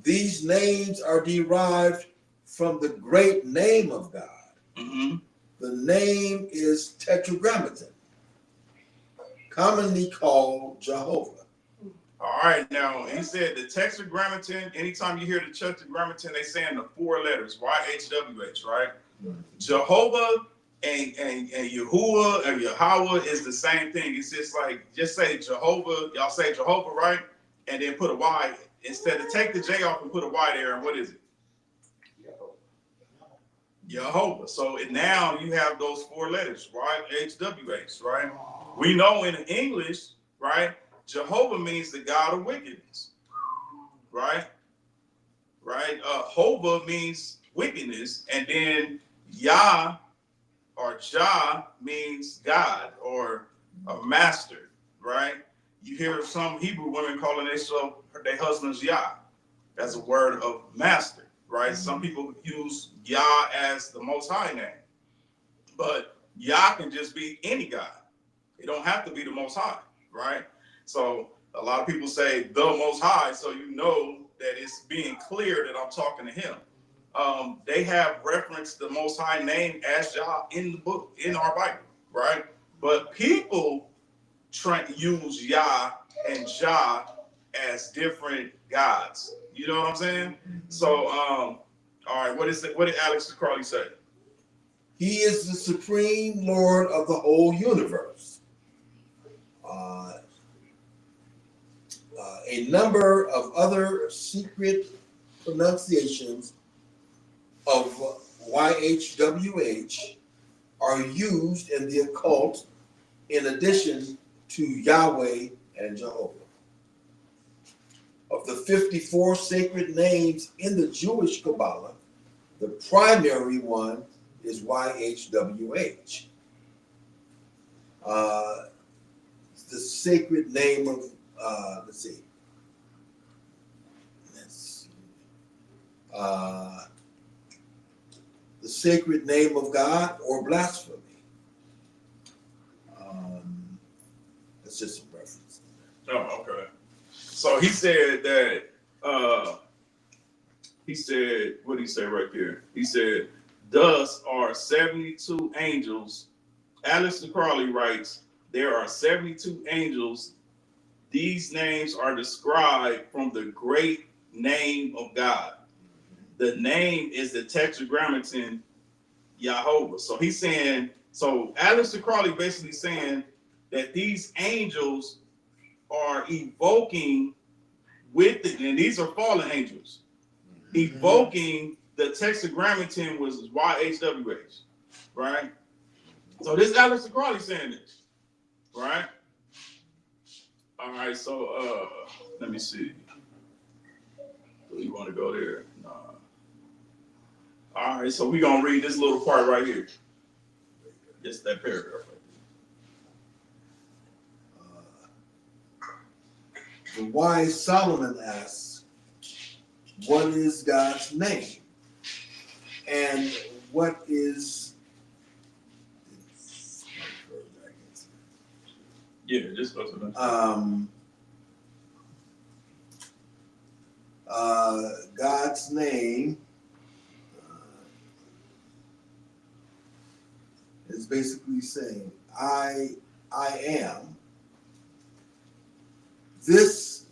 These names are derived from the great name of God. Mm-hmm. The name is Tetragrammaton, commonly called Jehovah. All right, now he said the tetragrammaton, anytime you hear the tetragrammaton, they saying the 4 letters, YHWH, right? Mm-hmm. Jehovah and Yahuwah and Yahweh is the same thing. It's just like, just say Jehovah, y'all say Jehovah, right? And then put a Y. Instead of take the J off and put a Y there, and what is it? Jehovah. So now you have those 4 letters, YHWH, right? We know in English, right? Jehovah means the God of wickedness, right? Hova means wickedness, and then Yah or Jah means God or a master, right? You hear some Hebrew women calling their husbands Yah. That's a word of master, right? Some people use Yah as the Most High name, but Yah can just be any God. It don't have to be the Most High, right? So a lot of people say the Most High, so you know that it's being clear that I'm talking to him. They have referenced the Most High name as Yah in the book, in our Bible, right? But people try to use Yah and Jah as different gods. You know what I'm saying? So, all right, what did Aleister Crowley say? He is the supreme Lord of the whole universe. A number of other secret pronunciations of YHWH are used in the occult in addition to Yahweh and Jehovah. Of the 54 sacred names in the Jewish Kabbalah, the primary one is YHWH. The sacred name of, the sacred name of God or blasphemy. That's just some reference. Oh, okay. So he said that, what did he say right there? He said, thus are 72 angels. Aleister Crowley writes, there are 72 angels. These names are described from the great name of God. the name is the Tetragrammaton Jehovah. So he's saying, so Aleister Crowley basically saying that these angels are evoking with it, and these are fallen angels, evoking the Tetragrammaton was YHWH, right? So this is Aleister Crowley saying this, right? All right, so let me see. Do you want to go there? No. All right, so we're gonna read this little part right here. Just that paragraph right The wise Solomon asks, what is God's name? And what is there. Yeah, just go to that. God's name is basically saying, I am. This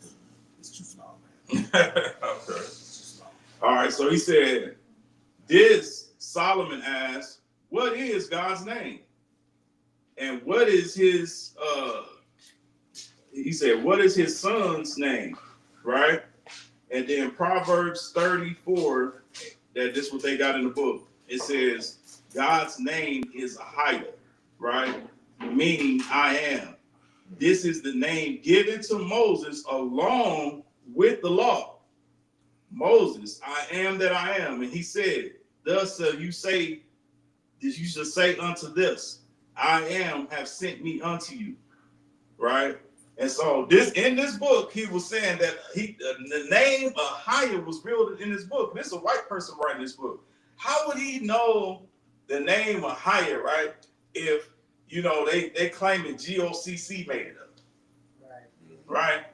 is too small, man. Okay. It's too small. All right, so he said, this Solomon asked, what is God's name? And what is his, he said, what is his son's name? Right? And then Proverbs 34, that this is what they got in the book. It says, God's name is AHAYAH, right? Meaning I am. This is the name given to Moses along with the law. Moses, I am that I am. And he said, thus you say, you should say unto this, I am have sent me unto you, right? And so this in this book, he was saying that the name AHAYAH was revealed in this book. This is a white person writing this book. How would he know the name AHAYAH, right? If you know they claiming GOCC made it up, right?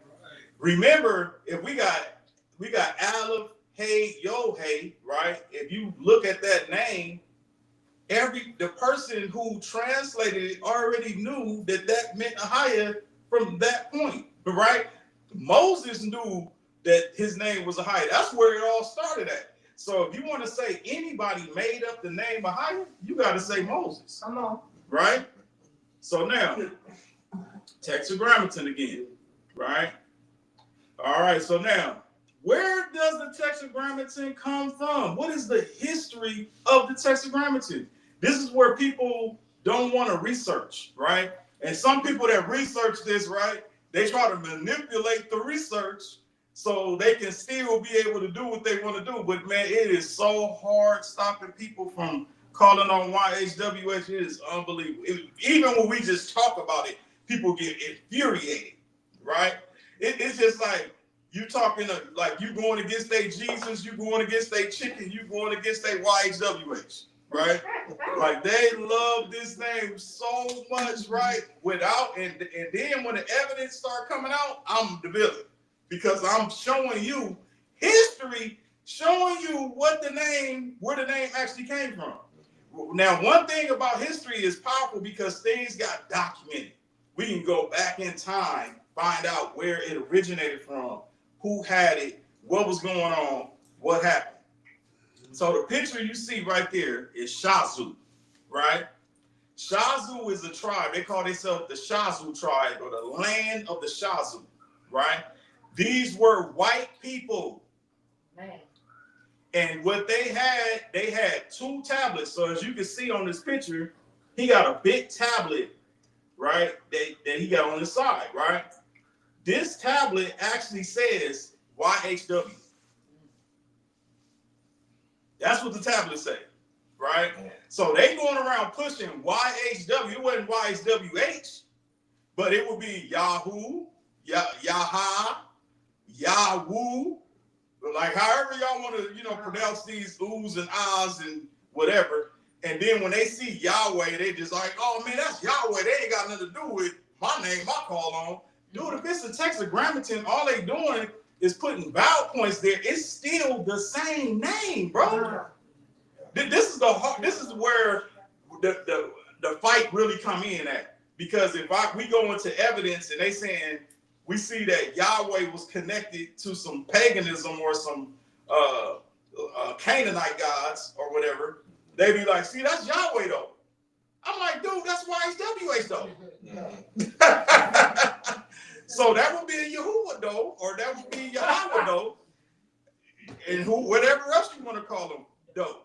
Remember, if we got Aleph, Hey, Yo, Hey, right? If you look at that name, the person who translated it already knew that meant AHAYAH from that point, right? Moses knew that his name was AHAYAH. That's where it all started at. So if you want to say anybody made up the name AHAYAH, you got to say Moses. Come on. Right? So now, Tetragrammaton again, right? All right, so now, where does the Tetragrammaton come from? What is the history of the Tetragrammaton? This is where people don't want to research, right? And some people that research this, right, they try to manipulate the research so they can still be able to do what they want to do. But man, it is so hard stopping people from calling on YHWH. It is unbelievable. Even when we just talk about it, people get infuriated, right? It's just like you talking like you going against their Jesus, you going against their chicken, you going against their YHWH, right? Like they love this name so much, right? And then when the evidence start coming out, I'm the villain because I'm showing you history, showing you where the name actually came from. Now, one thing about history is powerful because things got documented. We can go back in time, find out where it originated from, who had it, what was going on, what happened. So the picture you see right there is Shazu, right? Shazu is a tribe. They call themselves the Shazu tribe or the land of the Shazu, right? These were white people. Man. And what they had 2 tablets. So as you can see on this picture, he got a big tablet, right? That he got on the side, right? This tablet actually says YHW. That's what the tablet say, right? So they going around pushing YHW. It wasn't YHWH, but it would be Yahoo, Yaha, Yahoo, like however y'all want to, pronounce these oohs and ahs and whatever. And then when they see Yahweh, they just like, oh man, that's Yahweh. They ain't got nothing to do with my name, my call on. Dude, if it's a Tetragrammaton, all they doing is putting vowel points there. It's still the same name, bro. This is where the fight really come in at. Because if we go into evidence and they saying we see that Yahweh was connected to some paganism or some Canaanite gods or whatever, they be like, see, that's Yahweh though. I'm like, dude, that's YHWH though. So that would be a Yahuwah though, or that would be Yahweh though, and whatever else you want to call them though.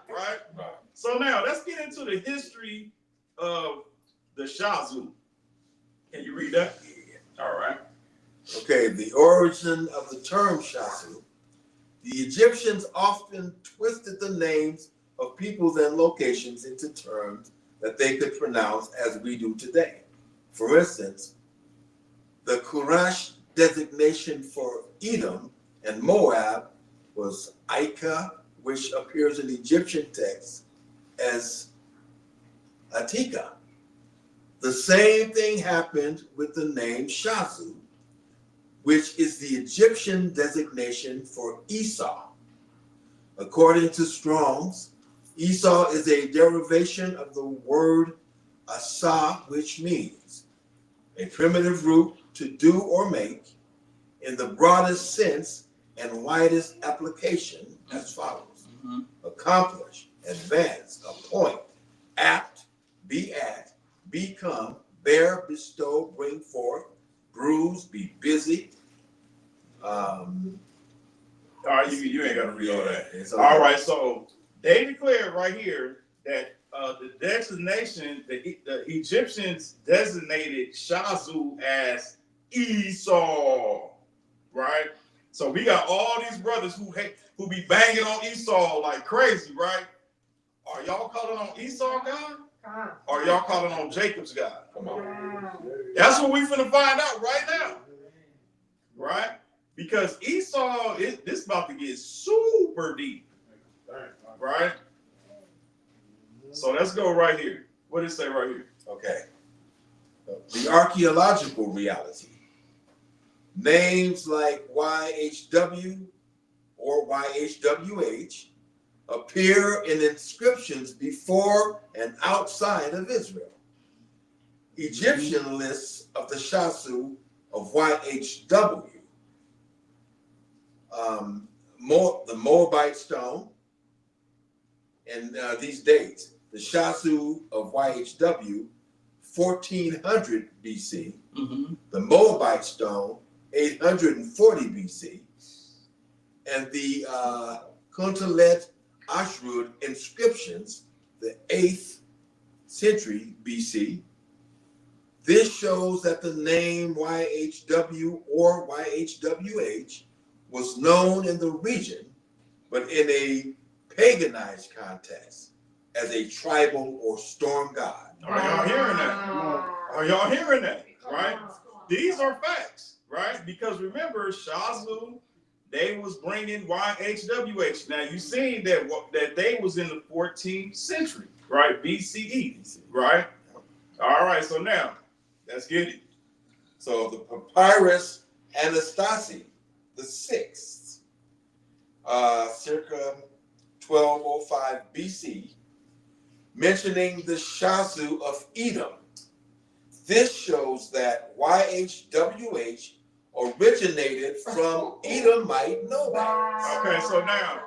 Right? So now let's get into the history of the Shazu. Can you read that? All right. Okay, the origin of the term Shasu. The Egyptians often twisted the names of peoples and locations into terms that they could pronounce as we do today. For instance, the Quraysh designation for Edom and Moab was Aika, which appears in Egyptian texts as Atika. The same thing happened with the name Shazu, which is the Egyptian designation for Esau. According to Strong's, Esau is a derivation of the word asa, which means a primitive root to do or make in the broadest sense and widest application as follows. Accomplish, advance, appoint, apt, be at, become, bear, bestow, bring forth, bruise, be busy. All right, you ain't got to read all that. Okay. All right, so they declared right here that the designation, the Egyptians designated Shazu as Esau, right? So we got all these brothers who be banging on Esau like crazy, right? Are y'all calling on Esau God? Or are y'all calling on Jacob's God? Come on. That's what we finna find out right now, right? Because Esau, this about to get super deep, right? So let's go right here. What does it say right here? Okay. The archaeological reality. Names like YHW or YHWH appear in inscriptions before and outside of Israel. Egyptian lists of the Shasu of YHW, the Moabite stone, and these dates. The Shasu of YHW, 1400 BC. The Moabite stone, 840 BC. And the Kuntalet Ashrud inscriptions, the 8th century BC. This shows that the name YHW or YHWH was known in the region, but in a paganized context as a tribal or storm god. Are y'all hearing that? Are y'all hearing that? Right? These are facts, right? Because remember, Shazu, they was bringing YHWH. Now you seen that they was in the 14th century, right? BCE, right? All right, so now let's get it. So the papyrus Anastasi, the 6th, circa 1205 BC, mentioning the Shazu of Edom. This shows that YHWH originated from Edomite nomads. Okay, so now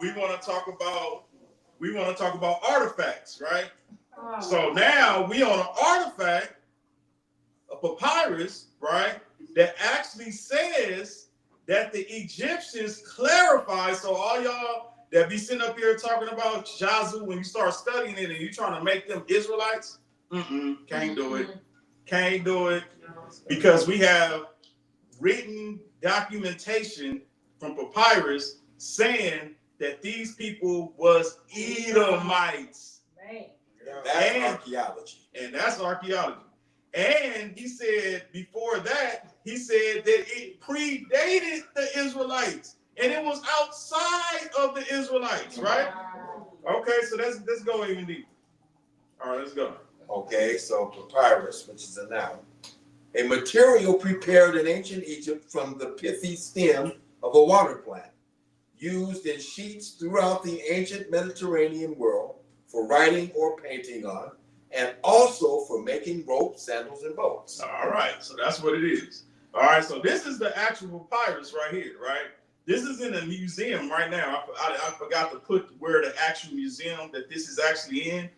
we want to talk about artifacts, right? So now we on an artifact, a papyrus, right, that actually says that the Egyptians clarified. So all y'all that be sitting up here talking about Shazu, when you start studying it and you trying to make them Israelites, can't do it. Can't do it, because we have written documentation from papyrus saying that these people was Edomites. That's archaeology. And that's archaeology. And he said before that, he said that it predated the Israelites. And it was outside of the Israelites, right? Okay, so let's go even deeper. All right, let's go. Okay, so papyrus, which is a noun, a material prepared in ancient Egypt from the pithy stem of a water plant, used in sheets throughout the ancient Mediterranean world for writing or painting on, and also for making ropes, sandals, and boats. All right, so that's what it is. All right, so this is the actual papyrus right here, right? This is in a museum right now. I forgot to put where the actual museum that this is actually in,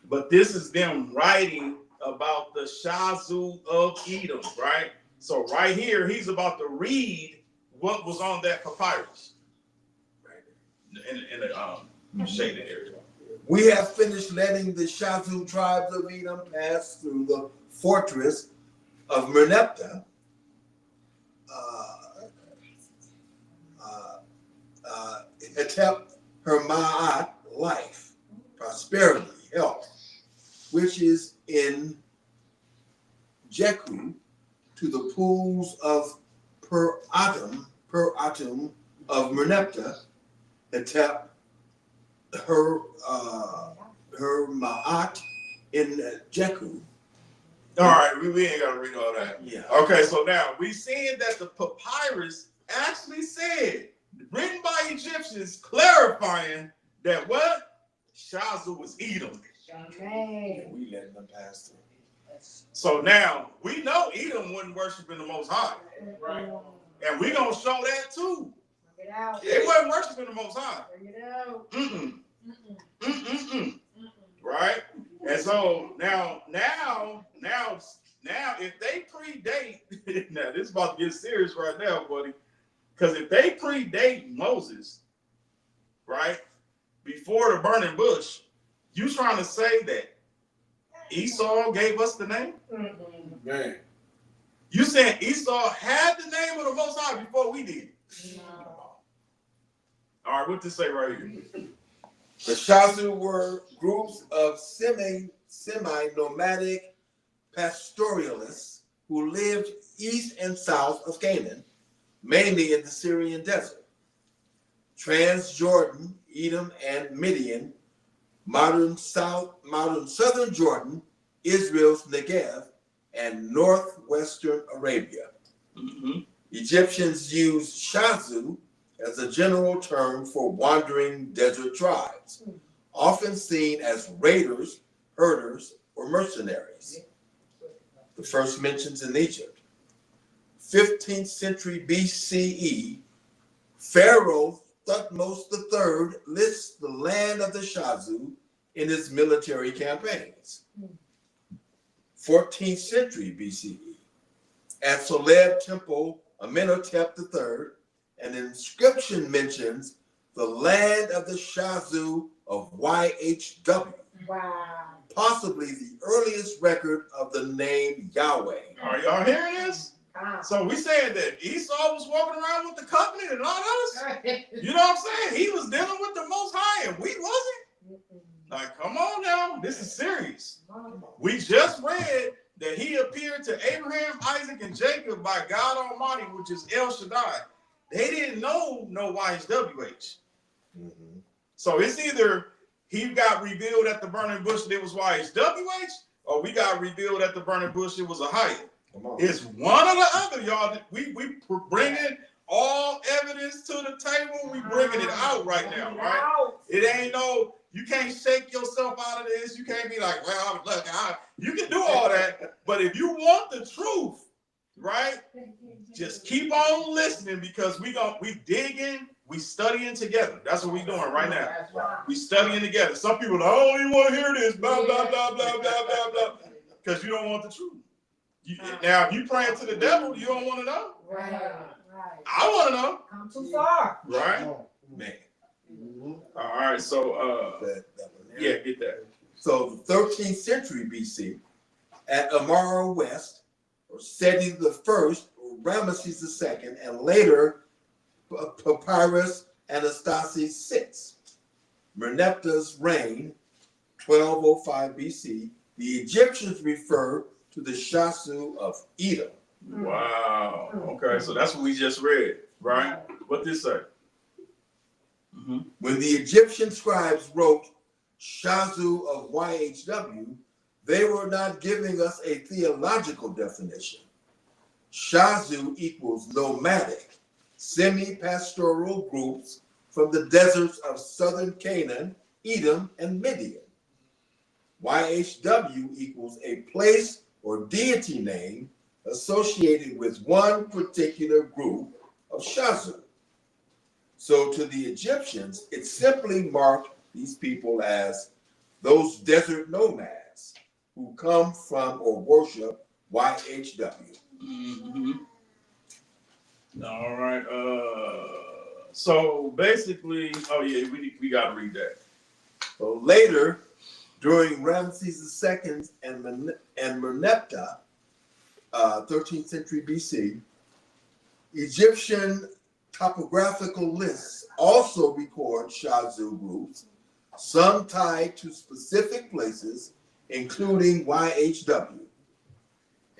but this is them writing about the Shazu of Edom, right? So right here, he's about to read what was on that papyrus in the shaded area. We have finished letting the Shazu tribes of Edom pass through the fortress of Merneptah, Etep Hermaat, life, prosperity, health, which is in Jeku, to the pools of Per Atum of Merneptah, Etep Hermaat in Jeku. All right, we ain't gotta read all that. Yeah. Okay, so now we seeing that the papyrus actually said, written by Egyptians, clarifying that what? Shazu was Edom. We letting them pass through. So now we know Edom wasn't worshiping the Most High. Right. And we gonna show that too. Bring it out. They wasn't worshiping the Most High. Bring it out. Right? And so now, if they predate, now this is about to get serious right now, buddy. Because if they predate Moses, right, before the burning bush, you trying to say that Esau gave us the name? Man. You saying Esau had the name of the Most High before we did? All right, what this say right here? The Shazu were groups of semi-nomadic pastoralists who lived east and south of Canaan, mainly in the Syrian desert. Transjordan, Edom, and Midian, modern southern Jordan, Israel's Negev, and northwestern Arabia. Egyptians used Shazu as a general term for wandering desert tribes, often seen as raiders, herders, or mercenaries. The first mentions in Egypt. 15th century BCE, Pharaoh Thutmose III lists the land of the Shazu in his military campaigns. 14th century BCE, at Soleb Temple, Amenhotep III, an inscription mentions the land of the Shazu of YHW. Wow. Possibly the earliest record of the name Yahweh. Are y'all hearing this? So we saying that Esau was walking around with the covenant and all us? You know what I'm saying? He was dealing with the Most High and we wasn't? Like, come on now. This is serious. We just read that he appeared to Abraham, Isaac, and Jacob by God Almighty, which is El Shaddai. They didn't know no YHWH. So it's either he got revealed at the burning bush and it was YHWH, or we got revealed at the burning bush, it was AHAYAH. It's one or the other, y'all. We bringing all evidence to the table. We bringing it out right now, right? It ain't no, you can't shake yourself out of this. You can't be like, well, look, you can do all that. But if you want the truth, right, just keep on listening, because we digging, we studying together. That's what we doing right now. We studying together. Some people, I don't even want to hear this, blah, blah, blah, blah, blah, blah, blah, because you don't want the truth. Now, if you praying to the devil, you don't want to know. Right. I want to know. Come too far. Right? Man. All right, so, yeah, get that. So the 13th century BC, at Amara West, or Seti the First, or Ramesses II, and later Papyrus Anastasis VI, Merneptah's reign, 1205 BC, the Egyptians refer to the Shazu of Edom. Wow. Okay, so that's what we just read, right? What this say? When the Egyptian scribes wrote Shazu of YHW, they were not giving us a theological definition. Shazu equals nomadic, semi-pastoral groups from the deserts of southern Canaan, Edom, and Midian. YHW equals a place or deity name associated with one particular group of Shazu. So to the Egyptians, it simply marked these people as those desert nomads who come from or worship YHW. Mm-hmm. All right. So basically, oh yeah, we got to read that. So later, during Ramses II and Merneptah, 13th century BC, Egyptian topographical lists also record Shazu groups, some tied to specific places, including YHW,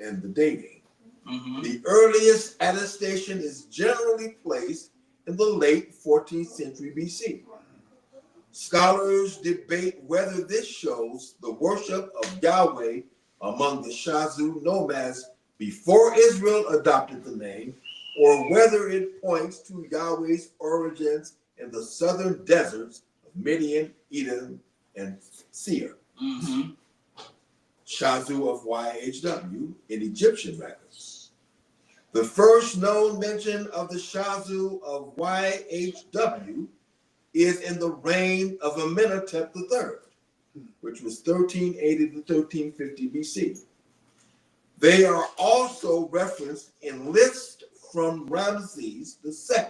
and the dating. Mm-hmm. The earliest attestation is generally placed in the late 14th century BC. Scholars debate whether this shows the worship of Yahweh among the Shazu nomads before Israel adopted the name, or whether it points to Yahweh's origins in the southern deserts of Midian, Edom, and Seir. Mm-hmm. Shazu of YHW in Egyptian records. The first known mention of the Shazu of YHW is in the reign of Amenhotep III, which was 1380 to 1350 BC. They are also referenced in lists from Ramses II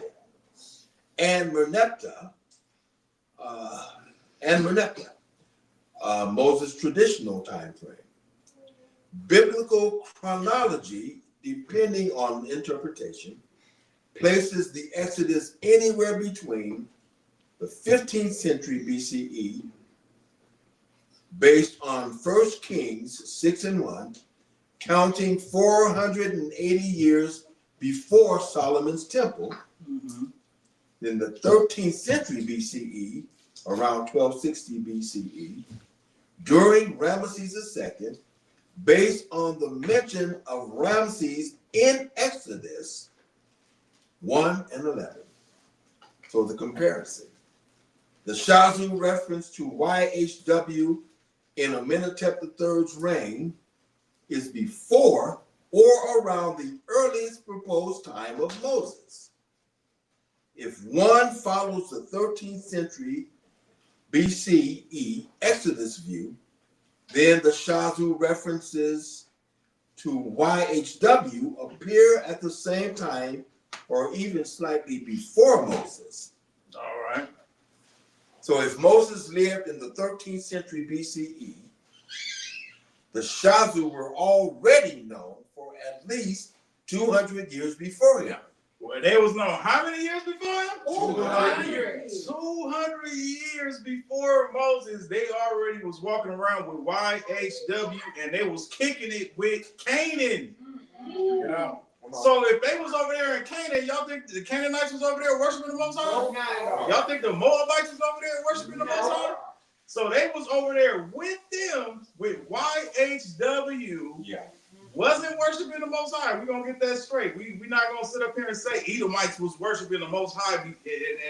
and Merneptah, Moses' traditional time frame. Biblical chronology, depending on interpretation, places the Exodus anywhere between the 15th century BCE, based on 1 Kings 6 and 1, counting 480 years before Solomon's temple, then the 13th century BCE, around 1260 BCE, during Ramesses II, based on the mention of Ramses in Exodus 1 and 11. So the comparison. The Shazu reference to YHW in Amenhotep III's reign is before or around the earliest proposed time of Moses. If one follows the 13th century BCE Exodus view, then the Shazu references to YHW appear at the same time or even slightly before Moses. All right. So if Moses lived in the 13th century BCE, the Shazu were already known for at least 200 years before him. Well, they was known how many years before him? 200. 200 years before Moses, they already was walking around with YHW and they was kicking it with Canaan. You know? So if they was over there in Canaan, y'all think the Canaanites was over there worshiping the Most High? Y'all think the Moabites was over there worshiping the Most High? So they was over there with them, with YHW. Yeah. Wasn't worshiping the Most High. We're gonna get that straight. We're not gonna sit up here and say Edomites was worshiping the Most High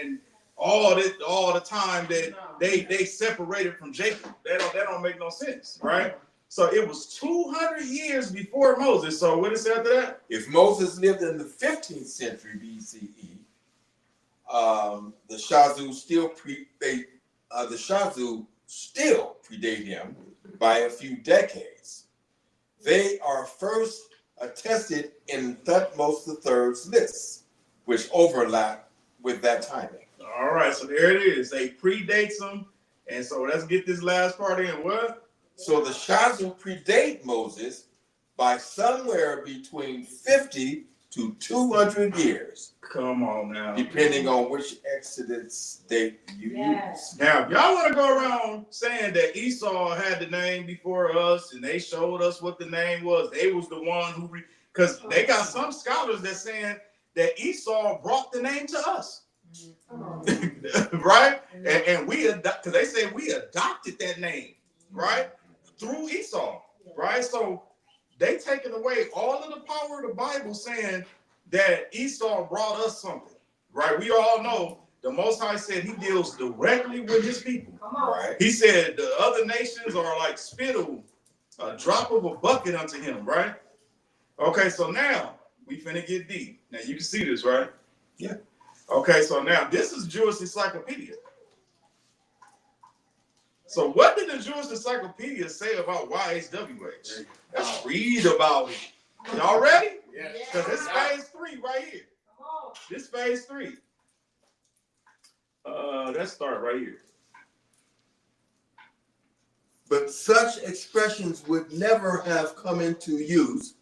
and all the time that they separated from Jacob. That don't make no sense, right? So it was 200 years before Moses. So what is after that? If Moses lived in the 15th century BCE, the Shazu still predate him by a few decades. They are first attested in Thutmose III's lists, which overlap with that timing. All right, so there it is. They predates them, and so let's get this last part in. What? So the Shazu predate Moses by somewhere between 50 to 200 years. Come on now. Depending on which Exodus date you use. Now, if y'all want to go around saying that Esau had the name before us and they showed us what the name was, they was the one who, because they got some scholars that saying that Esau brought the name to us. Right? And we, because they say we adopted that name, right? Through Esau, right? So they taking away all of the power of the Bible saying that Esau brought us something, right? We all know the Most High said he deals directly with his people. Right. He said the other nations are like spittle, a drop of a bucket unto him, right? Okay, so now we finna get deep. Now you can see this, right? Yeah. Okay, so now this is Jewish Encyclopedia. So what did the Jewish Encyclopedia say about YHWH? Let's read about it. Y'all ready? Yeah. Because it's phase 3 right here. This phase 3. Let's start right here. But such expressions would never have come into use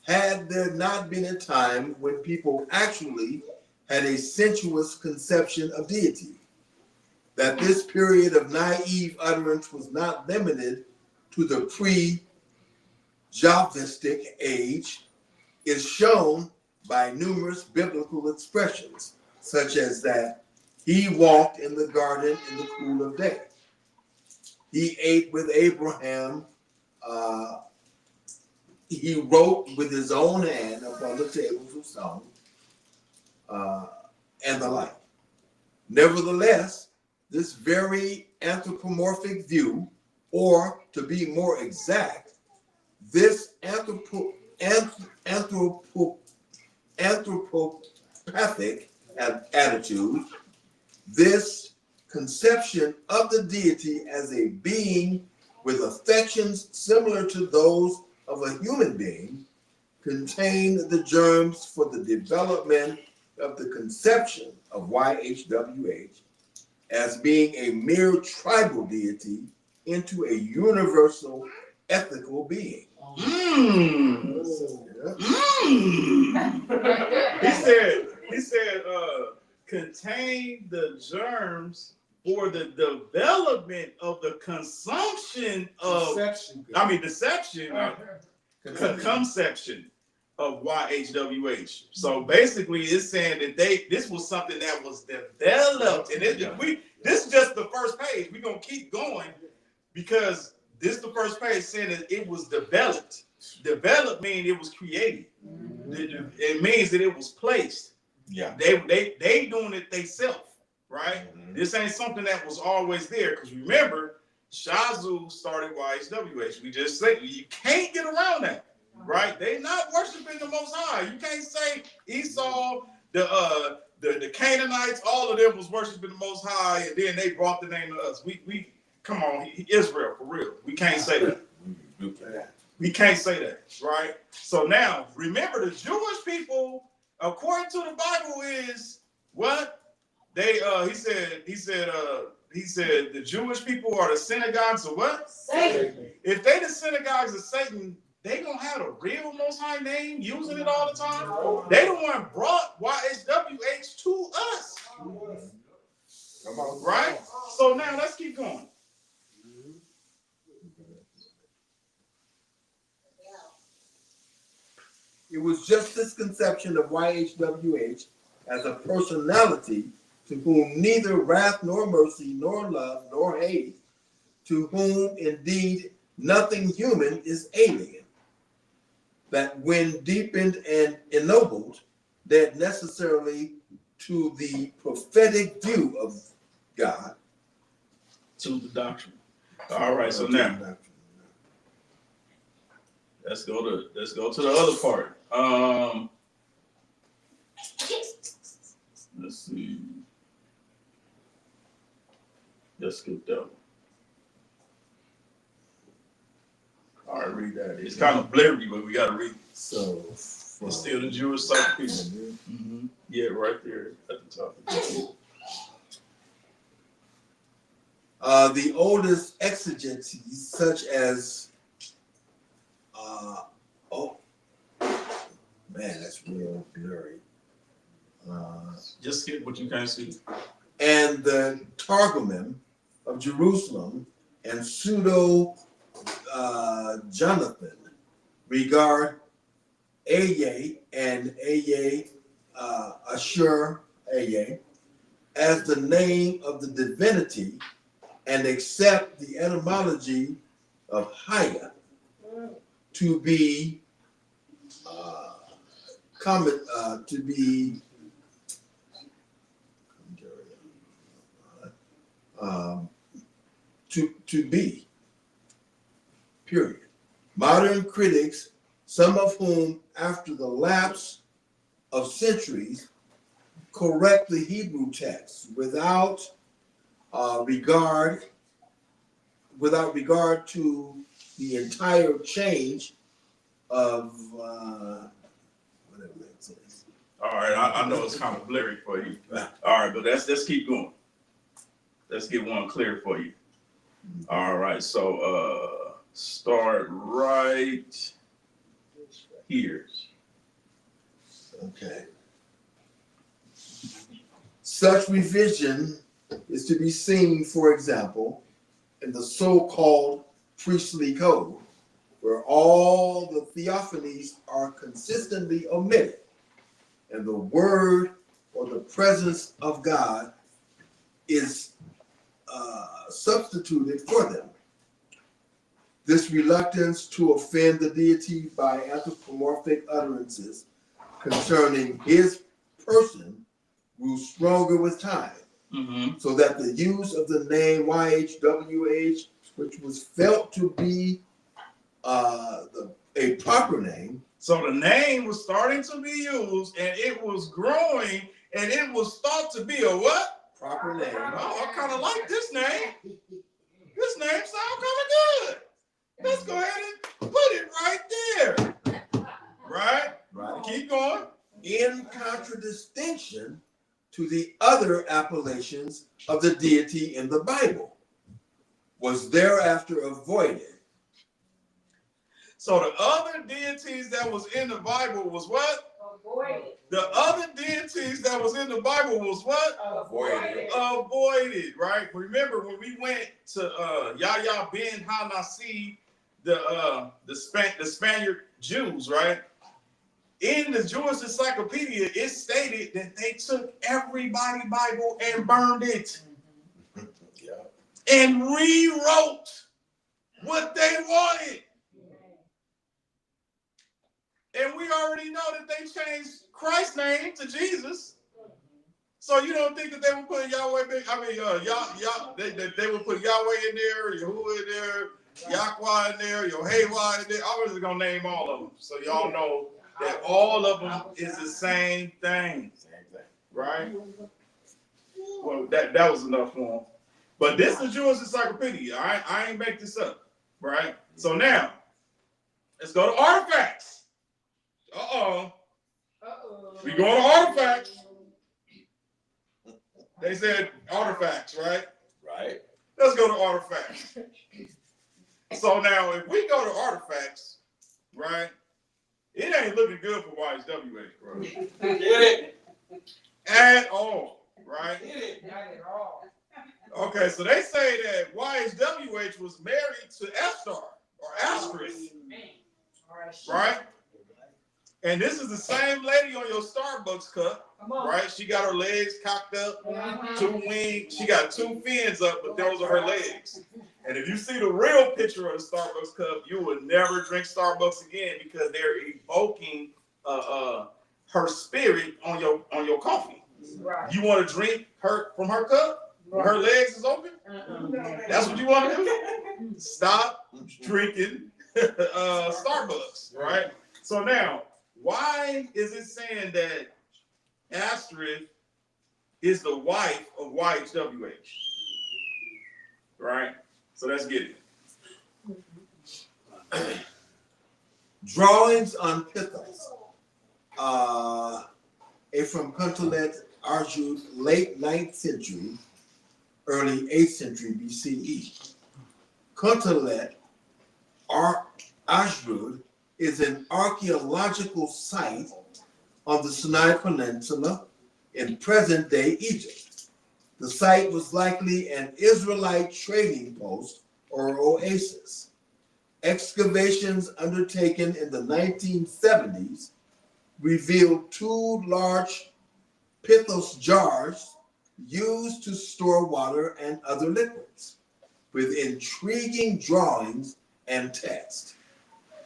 had there not been a time when people actually had a sensuous conception of deity. That this period of naive utterance was not limited to the pre-Javistic age is shown by numerous biblical expressions, such as that he walked in the garden in the cool of day. He ate with Abraham. He wrote with his own hand upon the tables of stone, and the like. Nevertheless, this very anthropomorphic view, or to be more exact, this anthropopathic attitude, this conception of the deity as a being with affections similar to those of a human being, contain the germs for the development of the conception of YHWH as being a mere tribal deity into a universal ethical being. He said, contain the germs for the development of the consumption of, deception, conception of YHWH. So basically, it's saying that this was something that was developed, and this is just the first page. We're gonna keep going because this is the first page saying that it was developed. Developed means it was created. It means that it was placed. Yeah. They doing it themselves, right? Mm-hmm. This ain't something that was always there. Because remember, Shazu started YHWH. We just said you can't get around that, right? They not worshiping the Most High. You can't say Esau, the Canaanites, all of them was worshiping the Most High, and then they brought the name to us. We come on, Israel for real. We can't say that. We can't say that, right? So now, remember, the Jewish people, according to the Bible, is what they he said the Jewish people are the synagogues of what? Satan. If they the synagogues of Satan, they gonna have the real Most High name using it all the time. They the one brought YHWH to us. Come on. Right? So now let's keep going. It was just this conception of YHWH as a personality to whom neither wrath nor mercy nor love nor hate, to whom indeed nothing human is alien, that when deepened and ennobled, led necessarily to the prophetic view of God. To the doctrine. All right, so now let's go to the other part. Let's see. Let's skip that one. All right, read that. It's kind of blurry, but we got to read it. So it's still the Jewish Encyclopedia. Mm-hmm. Yeah, right there at the top. The oldest exegeses, such as, oh man, that's real blurry. Just skip what you can't see. And the Targumim of Jerusalem and Pseudo Jonathan regard AHAYAH and Ashur AHAYAH as the name of the divinity and accept the etymology of Haya to be to be, period. Modern critics, some of whom after the lapse of centuries correct the Hebrew text without regard to the entire change of whatever that says. All right, I know it's kind of blurry for you. All right, but let's keep going. Let's get one clear for you. All right, so start right here. Okay. Such revision is to be seen, for example, in the so-called priestly code, where all the theophanies are consistently omitted, and the word or the presence of God is substituted for them. This reluctance to offend the deity by anthropomorphic utterances concerning his person grew stronger with time, so that the use of the name YHWH, which was felt to be a proper name. So the name was starting to be used, and it was growing, and it was thought to be a what? Proper name. Oh, I kind of like this name. This name sounds kind of good. Let's go ahead and put it right there. Right? Right. Keep going. In contradistinction to the other appellations of the deity in the Bible, was thereafter avoided. So the other deities that was in the Bible was what? Avoided. The other deities that was in the Bible was what? Avoided. Avoided, right? Remember when we went to Yahya ben Hanasi, the Spaniard Jews, right? In the Jewish encyclopedia, it stated that they took everybody's Bible and burned it. And rewrote what they wanted. And we already know that they changed Christ's name to Jesus. So you don't think that they would put Yahweh, they would put Yahweh in there, Yahuwah in there, Yahweh in there, Jehovah in there. I was just going to name all of them. So y'all know that all of them is the same thing. Right? Well, that was enough for them. But this is Jewish encyclopedia. All right? I ain't make this up. Right? So now, let's go to artifacts. We going to artifacts. They said artifacts, right? Right. Let's go to artifacts. So now, if we go to artifacts, right, it ain't looking good for YHWH, bro. Get it? At all, right? Not at all. Okay, so they say that YHWH was married to Esther or Asterisk, right? And this is the same lady on your Starbucks cup, right? She got her legs cocked up, two wings. She got two fins up, but those are her legs. And if you see the real picture of the Starbucks cup, you would never drink Starbucks again because they're evoking her spirit on your coffee. Right. You want to drink her from her cup when her legs is open? That's what you want to do? Stop drinking Starbucks, right? So now, why is it saying that Astrid is the wife of YHWH? Right? So let's get it. Drawings on pithas. From Kuntalet Arjud, late 9th century, early 8th century BCE. Kuntalet Arjud is an archaeological site on the Sinai Peninsula in present-day Egypt. The site was likely an Israelite trading post or oasis. Excavations undertaken in the 1970s revealed two large pithos jars used to store water and other liquids, with intriguing drawings and text.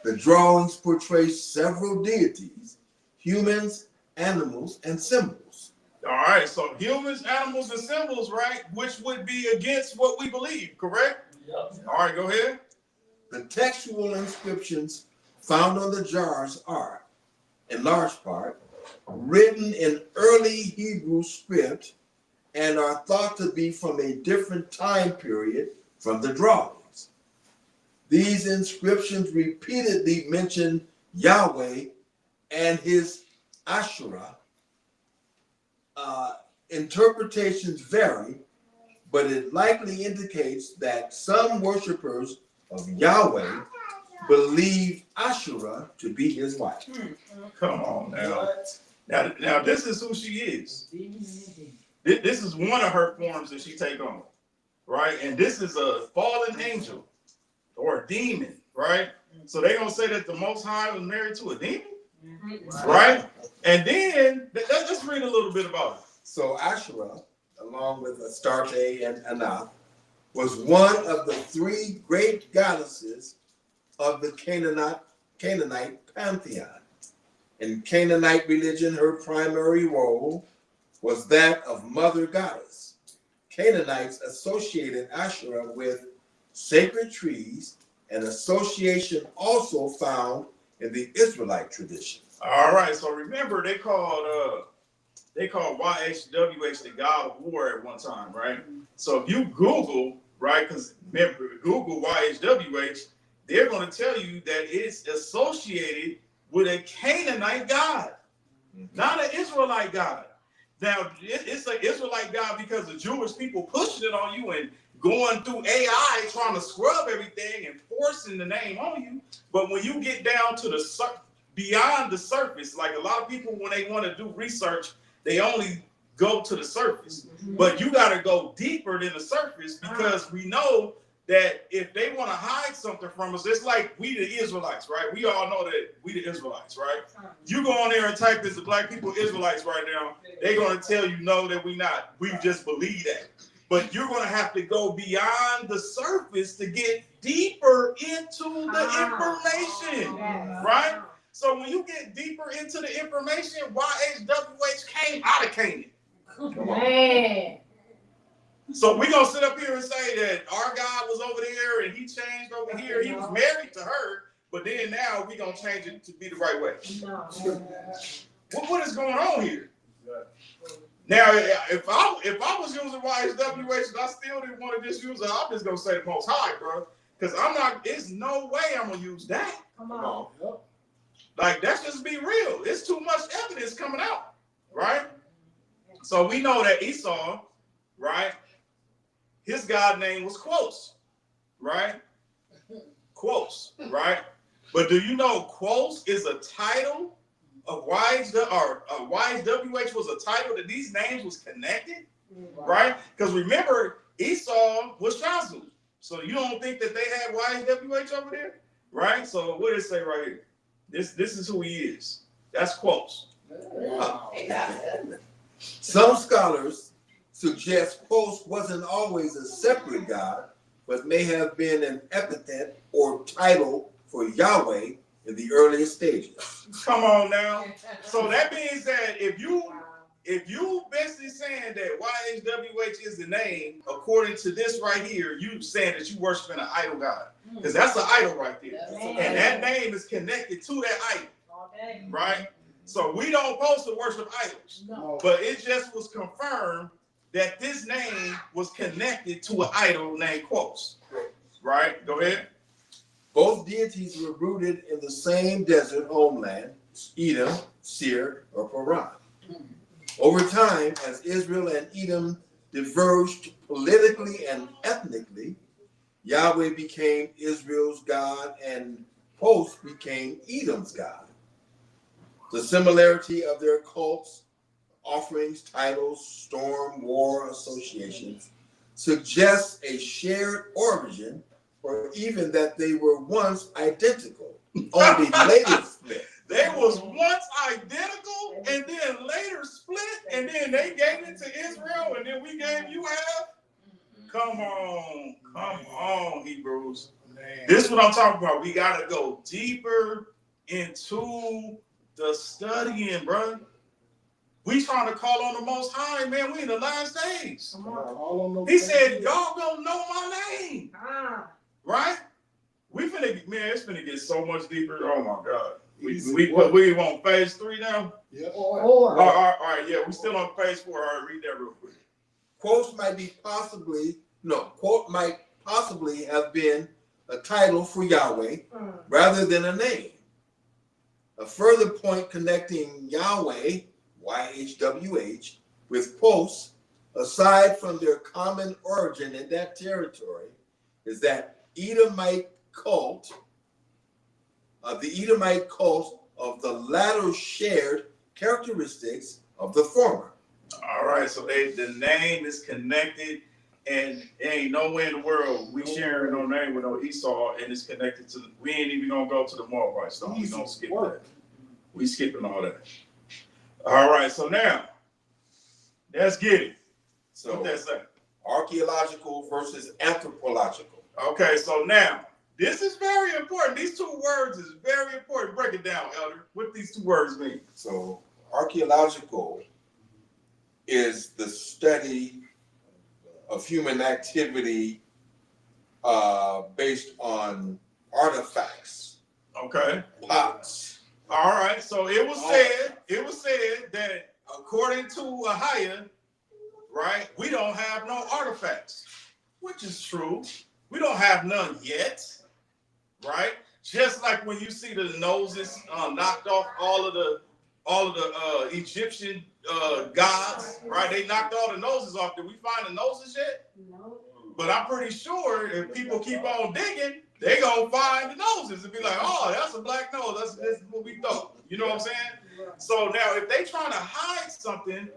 The drawings portray several deities, humans, animals, and symbols. All right, so humans, animals, and symbols, right? Which would be against what we believe, correct? Yep. All right, go ahead. The textual inscriptions found on the jars are, in large part, written in early Hebrew script and are thought to be from a different time period from the drawings. These inscriptions repeatedly mention Yahweh and his Asherah. Interpretations vary, but it likely indicates that some worshipers of Yahweh believe Asherah to be his wife. Come on now. Now this is who she is. This is one of her forms that she take on, right? And this is a fallen angel or a demon, right? So they gonna say that the Most High was married to a demon, right? And then let's read a little bit about it. So Asherah, along with Astarte and Anath, was one of the three great goddesses of the Canaanite pantheon. In Canaanite religion, her primary role was that of mother goddess. Canaanites associated Asherah with sacred trees, an association also found in the Israelite tradition. All right, so remember they called YHWH the god of war at one time, right? So if you Google, right, because remember, Google YHWH, they're going to tell you that it's associated with a Canaanite god, not an Israelite god. Now, it's an Israelite god because the Jewish people pushing it on you and going through AI trying to scrub everything and forcing the name on you. But when you get down to the beyond the surface, like a lot of people, when they want to do research, they only go to the surface. But you got to go deeper than the surface, because we know that if they want to hide something from us, it's like we the Israelites, right? We all know that we the Israelites, right? You go on there and type this, the black people Israelites right now, they're going to tell you no, that we not. We just believe that. But you're going to have to go beyond the surface to get deeper into the information, right? So when you get deeper into the information, YHWH came out of Canaan. Man. So we're going to sit up here and say that our God was over there and he changed over here. He was married to her, but then now we're going to change it to be the right way. No. What is going on here? Now, if I was using YHWH and I still didn't want to just use it, I'm just going to say the Most High, bro. Because there's no way I'm going to use that. Come on. Like, let's just be real. It's too much evidence coming out, right? So we know that Esau, right? His God name was Quos, right? Quos, right? But do you know Quos is a title of YHWH was a title that these names was connected, right? Because remember, Esau was Shazu. So you don't think that they had YHWH over there, right? So what does it say right here? This is who he is. That's Quos. Some scholars suggest Quos wasn't always a separate god, but may have been an epithet or title for Yahweh in the earliest stages. Come on now. So that means that if you basically saying that YHWH is the name, according to this right here, you saying that you worshiping an idol god. Because that's an idol right there. And that name is connected to that idol. Right? So we don't supposed to worship idols. No. But it just was confirmed that this name was connected to an idol named Quos. Right? Go ahead. Both deities were rooted in the same desert homeland, Edom, Seir, or Paran. Over time, as Israel and Edom diverged politically and ethnically, Yahweh became Israel's God and Quos became Edom's God. The similarity of their cults, offerings, titles, storm, war associations suggests a shared origin, or even that they were once identical, only later split. They was once identical and then later split, and then they gave it to Israel, and then we gave you half. Come on, Hebrews. This is what I'm talking about. We gotta go deeper into the studying, bro. We trying to call on the Most High, man. We in the last days. He said, y'all gonna know my name. Right? We finna, man, it's finna get so much deeper. Oh my God. We on phase 3 now? Yeah. All right, yeah, we still on phase 4. All right, read that real quick. Quote might possibly have been a title for Yahweh rather than a name. A further point connecting Yahweh, YHWH, with Quos, aside from their common origin in that territory, is that the Edomite cult of the latter shared characteristics of the former. All right, so the name is connected, and ain't nowhere in the world we sharing no name with no Esau, and it's connected to. We ain't even gonna go to the Moabites. So we gonna skip that. We skipping all that. All right, so now let's get it. So What that say? archaeological versus anthropological. Okay, so now this is very important. These 2 words is very important. Break it down, Elder. What these 2 words mean? So archaeological is the study of human activity based on artifacts, Okay. pots. All right. So it was said that according to AHAYAH, right, we don't have no artifacts, which is true. We don't have none yet, right? Just like when you see the noses knocked off all of the Egyptian gods, right? They knocked all the noses off. Did we find the noses yet? No. But I'm pretty sure if people keep on digging, they gonna find the noses and be like, oh, that's a black nose. That's what we thought. You know what I'm saying? So now if they trying to hide something,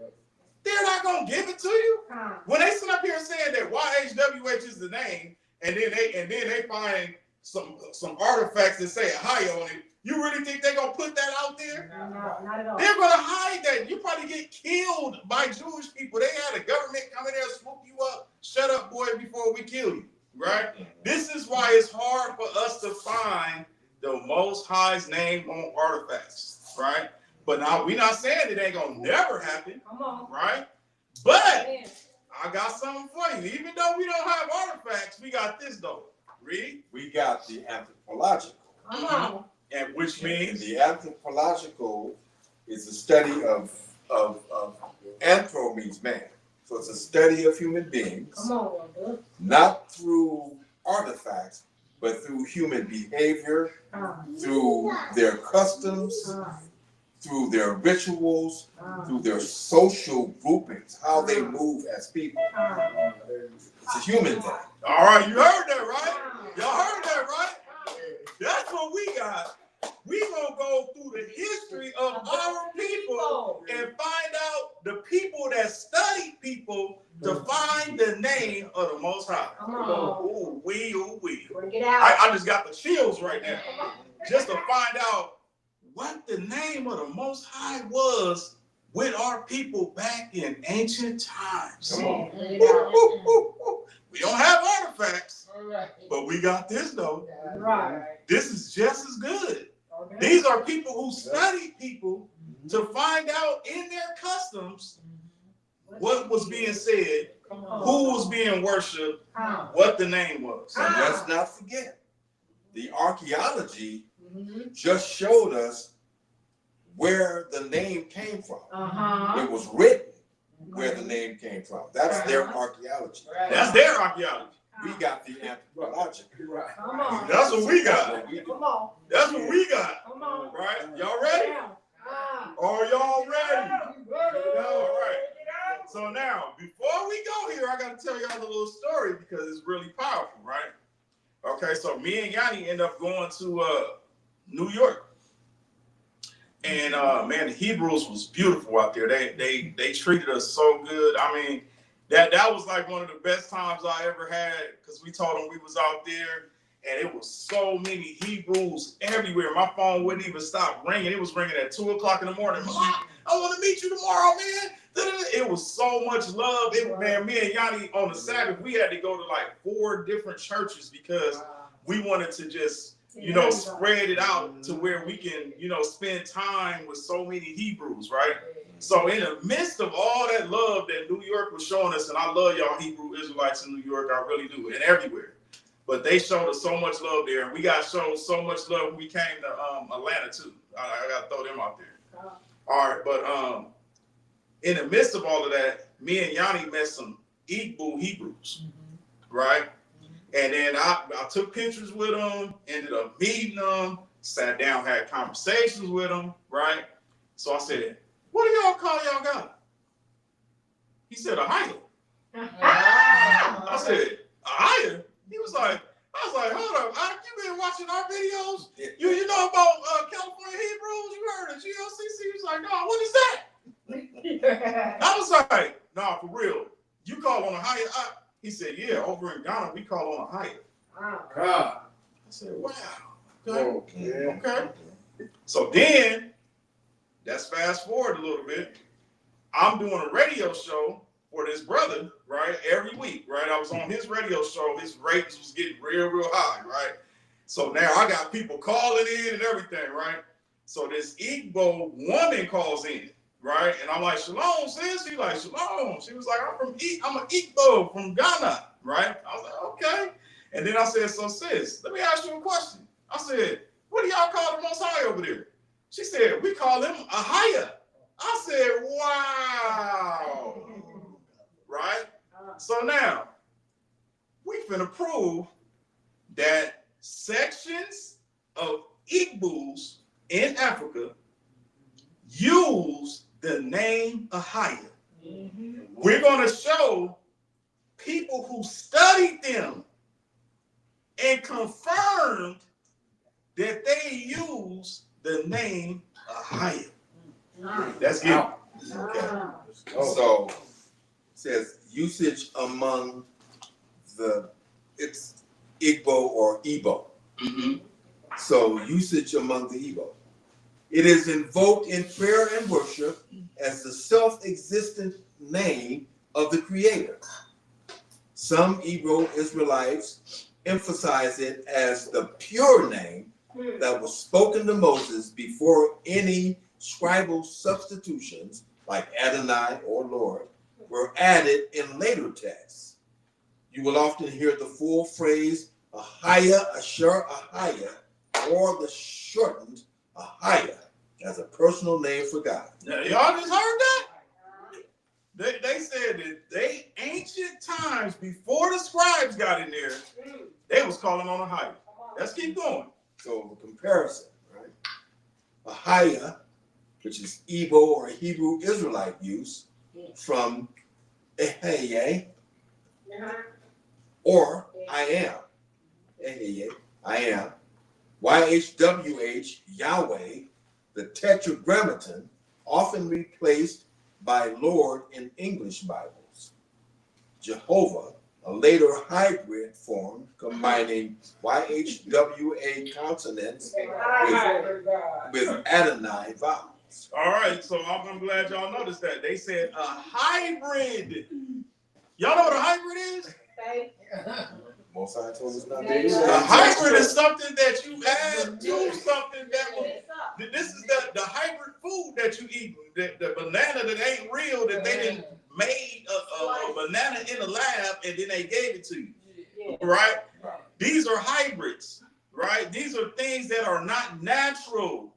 they're not gonna give it to you. When they sit up here saying that YHWH is the name, and then they find some artifacts that say AHAYAH on it, you really think they're gonna put that out there? No, not at all. They're gonna hide that. You probably get killed by Jewish people. They had a government come in there, swoop you up, shut up, boy, before we kill you. Right? This is why it's hard for us to find the Most High's name on artifacts, right? But now we're not saying it ain't gonna never happen, Come on. right? But I got something for you. Even though we don't have artifacts, we got this though. Read. We got the anthropological. Come on. And which means the anthropological is the study of anthro means man. So it's a study of human beings, Come on, brother. not through artifacts, but through human behavior, through their customs, through their rituals, through their social groupings, how they move as people. It's a human thing. all right, you heard that, right? Y'all heard that, right? That's what we got. We gonna go through the history of our people and find out the people that studied people to find the name of the Most High. Come on. Ooh, we. Bring it out. I just got the chills right now. Just to find out what the name of the Most High was with our people back in ancient times. Come on. Bring it out. We don't have artifacts, but we got this though. Right. This is just as good. Okay. These are people who studied people to find out in their customs what was being said, who was being worshipped, what the name was. So let's not forget, the archaeology just showed us where the name came from. It was written where the name came from. That's their archaeology. That's their archaeology. We got the anthropological. Come on. That's what we got. Come on. That's what we got. Come on. Right? Y'all ready? Are y'all ready? All right. So now, before we go here, I got to tell y'all a little story because it's really powerful, right? Okay, so me and Yanni end up going to New York. And man, the Hebrews was beautiful out there. They treated us so good. I mean, that was like one of the best times I ever had because we told them we was out there and it was so many Hebrews everywhere. My phone wouldn't even stop ringing. It was ringing at 2 o'clock in the morning. Mom, I want to meet you tomorrow, man. It was so much love. Man, me and Yanni on the Sabbath, we had to go to like 4 different churches because we wanted to just, spread it out to where we can, spend time with so many Hebrews, right? So in the midst of all that love that New York was showing us, and I love y'all Hebrew Israelites in New York, I really do, and everywhere. But they showed us so much love there, and we got shown so much love when we came to Atlanta too. I gotta throw them out there. All right, but in the midst of all of that, me and Yanni met some Igbo Hebrews, right? And then I took pictures with them, ended up meeting them, sat down, had conversations with them, right? So I said, what do y'all call y'all God? He said, AHAYAH. I said, AHAYAH? He was like, I was like, hold up, you been watching our videos? You know about California Hebrews? You heard of GLCC? He was like, no, what is that? I was like, nah, for real. You call on AHAYAH? He said, yeah, over in Ghana, we call on AHAYAH. God. I said, wow. Okay. Okay. So then, let's fast forward a little bit. I'm doing a radio show for this brother, right, every week, right? I was on his radio show. His ratings was getting real high, right? So now I got people calling in and everything, right? So this Igbo woman calls in, right? And I'm like, shalom, sis. She's like, shalom. She was like, I'm an Igbo from Ghana, right? I was like, okay. And then I said, so sis, let me ask you a question. I said, what do y'all call the Most High over there? She said, we call him AHAYAH. I said, wow. Right? So now, we finna prove that sections of Igbos in Africa use the name AHAYAH. We're gonna show people who studied them and confirmed that they use the name AHAYAH. Let's get it. Okay. So it says usage among it's Igbo or Igbo. So usage among the Igbo. It is invoked in prayer and worship as the self-existent name of the Creator. Some Igbo Israelites emphasize it as the pure name that was spoken to Moses before any scribal substitutions like Adonai or Lord were added in later texts. You will often hear the full phrase AHAYAH, Asher AHAYAH, or the shortened AHAYAH as a personal name for God. Now, y'all just heard that? They said that they ancient times before the scribes got in there, they was calling on AHAYAH. Let's keep going. So the comparison, right? AHAYAH, which is Igbo or Hebrew Israelite use, from AHAYAH, or I am. AHAYAH, I am. YHWH, Yahweh, the Tetragrammaton, often replaced by Lord in English Bibles. Jehovah, a later hybrid form combining YHWH consonants with Adonai vowels. All right, so I'm glad y'all noticed that. They said a hybrid. Y'all know what a hybrid is? Most High told us not to A do that. hybrid is something that you add to something that will. This is the hybrid food that you eat. The banana that ain't real, that they didn't made a banana in the lab and then they gave it to you. Right? These are hybrids. Right? These are things that are not natural.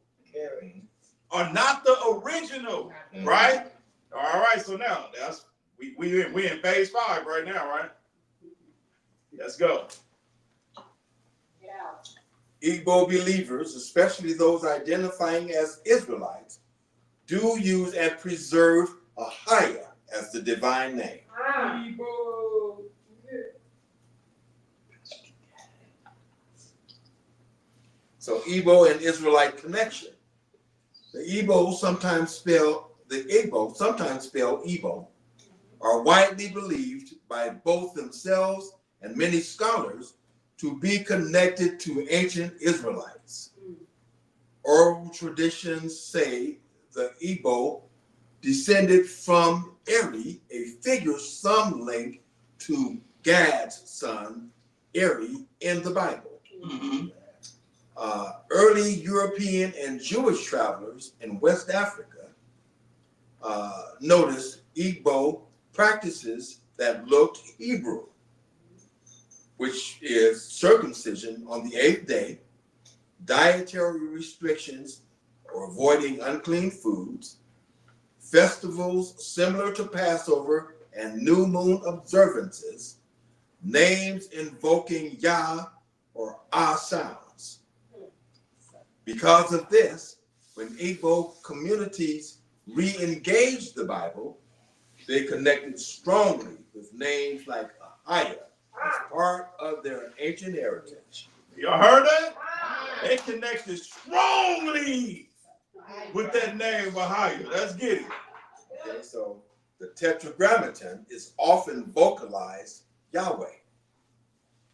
Are not the original. Right? All right. So now that's we in phase 5 right now, right? Let's go. Igbo believers, especially those identifying as Israelites, do use and preserve AHAYAH as the divine name. So Igbo and Israelite connection. The Igbo, sometimes spelled Igbo, are widely believed by both themselves and many scholars to be connected to ancient Israelites. Oral traditions say the Igbo descended from Eri, a figure some link to Gad's son, Eri, in the Bible. Early European and Jewish travelers in West Africa noticed Igbo practices that looked Hebrew, which is circumcision on the 8th day, dietary restrictions or avoiding unclean foods, festivals similar to Passover and new moon observances, names invoking Yah or Ah sounds. Because of this, when Igbo communities re-engaged the Bible, they connected strongly with names like AHAYAH as part of their ancient heritage. Y'all heard that? They connected strongly with that name AHAYAH. Let's get it. Okay, so the Tetragrammaton is often vocalized Yahweh.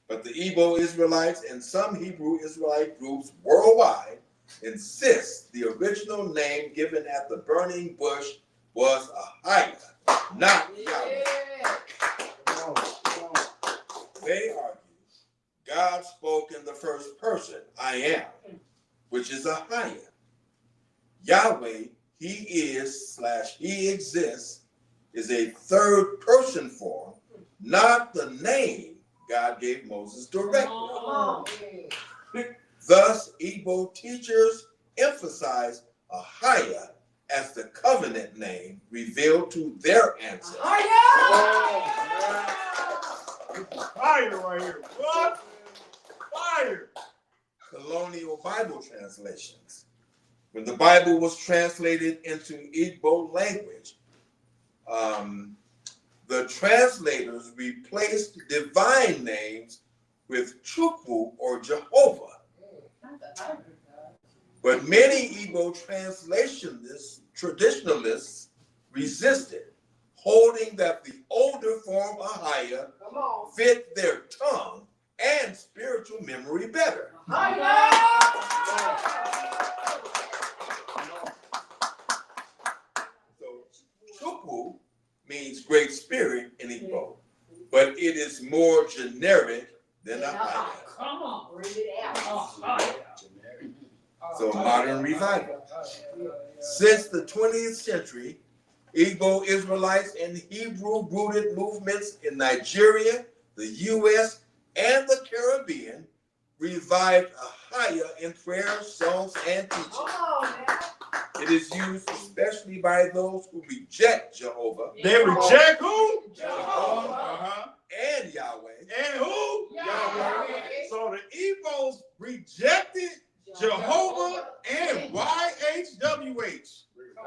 But the Igbo Israelites and some Hebrew Israelite groups worldwide insist the original name given at the burning bush was AHAYAH, not Yahweh. They argue God spoke in the first person, I am, which is AHAYAH. Yahweh, he is / he exists, is a third person form, not the name God gave Moses directly. Thus, Igbo teachers emphasize AHAYAH as the covenant name revealed to their ancestors. Fire right here. What? Fire. Colonial Bible translations. When the Bible was translated into Igbo language, the translators replaced divine names with Chukwu or Jehovah. But many Igbo traditionalists resisted, holding that the older form AHAYAH fit their tongue and spiritual memory better. So Chukwu means great spirit in Igbo, but it is more generic than AHAYAH. Come on, bring it out. So modern revival. Since the 20th century, Igbo Israelites and Hebrew-rooted movements in Nigeria, the U.S., and the Caribbean revived AHAYAH in prayer, songs, and teaching. It is used especially by those who reject Jehovah. They reject who? Jehovah. And Yahweh. And who? Yahweh. So the Igbos rejected Jehovah and YHWH.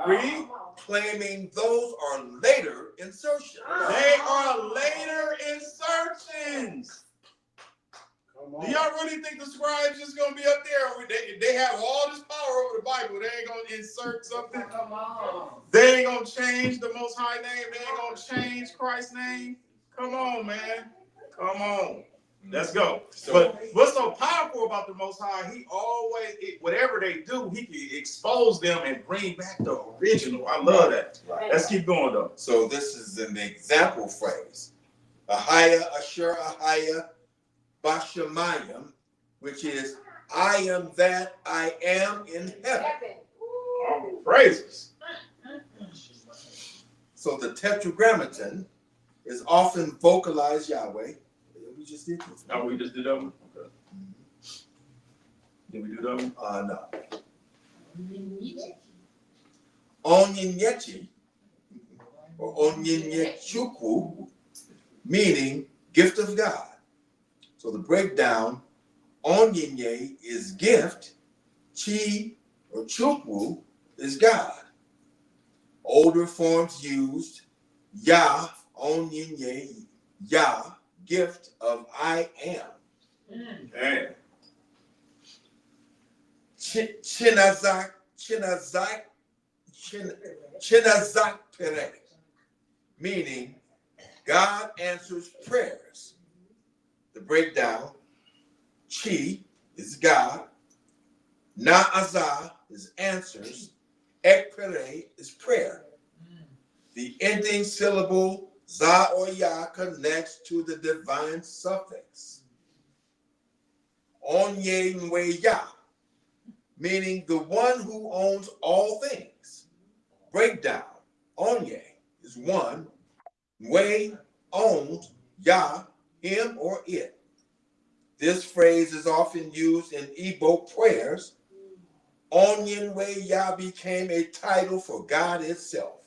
Read. Claiming those are later insertions. They are later insertions. Do y'all really think the scribes just gonna be up there? Or they have all this power over the Bible. They ain't gonna insert something. They ain't gonna change the Most High name. They ain't gonna change Christ's name. Come on, man. Come on. Let's go. But what's so powerful about the Most High, he always, whatever they do, he can expose them and bring back the original. I love that. Right. Let's keep going, though. So this is an example phrase. AHAYAH, Asher AHAYAH, Bashamayim, which is, I am that I am in heaven. Oh, praises. So the Tetragrammaton is often vocalized Yahweh. We just did this. Oh, we just did that one? Okay. Did we do that one? No. Onyenyechi, or Onyenyechukwu, meaning gift of God. So the breakdown, Onyenye is gift, Chi or Chukwu is God. Older forms used, Yah, Onyenye, Yah, gift of I am. Damn. Chinazak Pere, meaning God answers prayers. The breakdown, Chi is God, Na'azah is answers, Ekpere is prayer. The ending syllable, Za or Ya, connects to the divine suffix. Onye Nwe Ya, meaning the one who owns all things. Breakdown, Onye is one, Nwe owns, Ya, him or it. This phrase is often used in Igbo prayers. Onyenwe Yah became a title for God itself.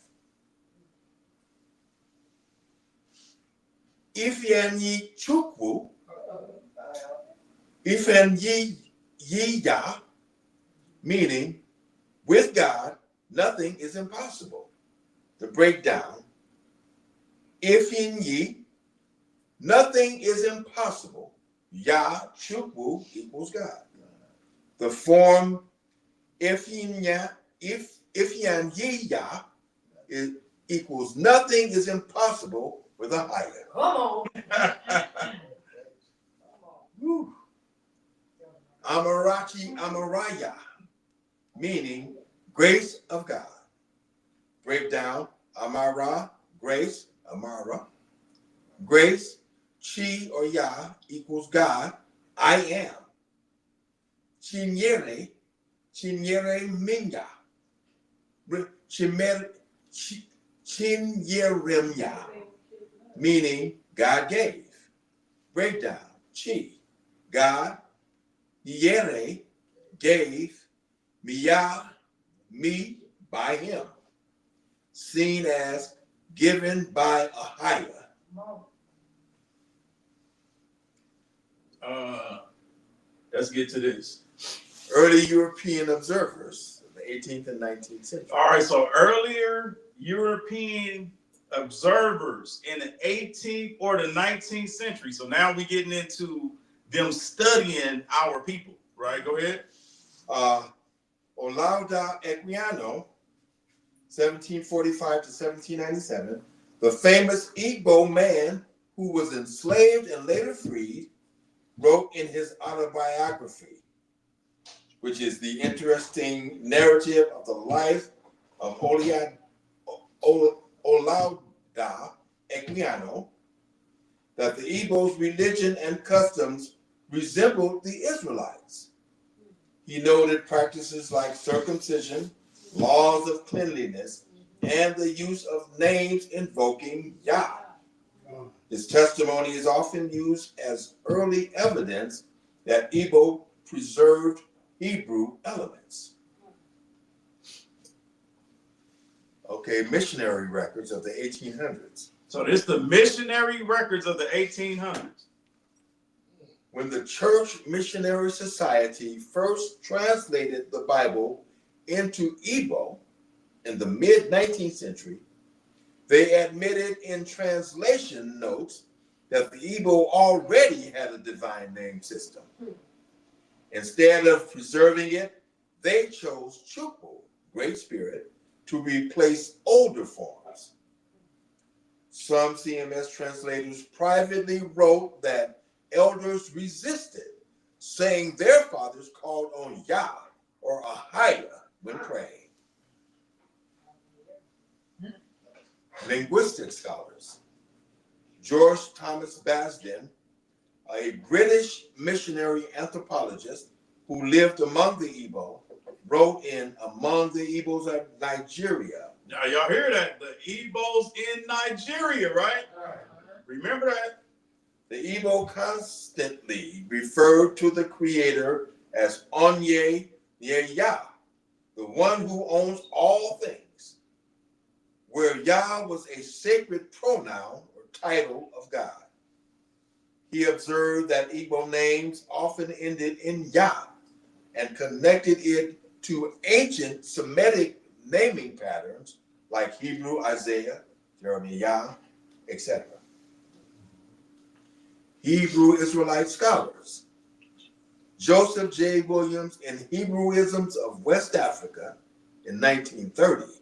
Ifyan Yi Chukwu, Ifyan Yi Yah, meaning with God, nothing is impossible. The breakdown, Ifyan Yi, nothing is impossible. Yah Chukwu equals God. The form Ifyan Yi Yah equals nothing is impossible with AHAYAH. Come on. Woo. Amarachi Amaraya, meaning grace of God. Breakdown, Amara, grace, Amara. Grace, Chi or Yah equals God, I am. Chinyere Minya. Chinyeremya, meaning God gave. Breakdown, Chi, God, Yere, gave, Miyah, me, by him. Seen as given by AHAYAH. Let's get to this. Early European observers of the 18th and 19th century. All right, so earlier European observers in the 18th or the 19th century. So now we're getting into them studying our people, right? Go ahead. Olaudah Equiano, 1745 to 1797, the famous Igbo man who was enslaved and later freed, wrote in his autobiography, which is the interesting narrative of the life of Olaudah Equiano, that the Igbo's religion and customs resembled the Israelites. He noted practices like circumcision, laws of cleanliness, and the use of names invoking Yah. His testimony is often used as early evidence that Igbo preserved Hebrew elements. Okay, missionary records of the 1800s. So this is the missionary records of the 1800s. When the Church Missionary Society first translated the Bible into Igbo in the mid-19th century, they admitted in translation notes that the Igbo already had a divine name system. Instead of preserving it, they chose Chukwu, Great Spirit, to replace older forms. Some CMS translators privately wrote that elders resisted, saying their fathers called on Yah or AHAYAH when praying. Linguistic scholars. George Thomas Basden, a British missionary anthropologist who lived among the Igbo, wrote in Among the Igbos of Nigeria. Now y'all hear that? The Igbos in Nigeria, right? Remember that? The Igbo constantly referred to the Creator as Onye Yah, the one who owns all things, where Yah was a sacred pronoun or title of God. He observed that Igbo names often ended in Yah and connected it to ancient Semitic naming patterns like Hebrew Isaiah, Jeremiah, etc. Hebrew Israelite scholars. Joseph J. Williams in Hebrewisms of West Africa in 1930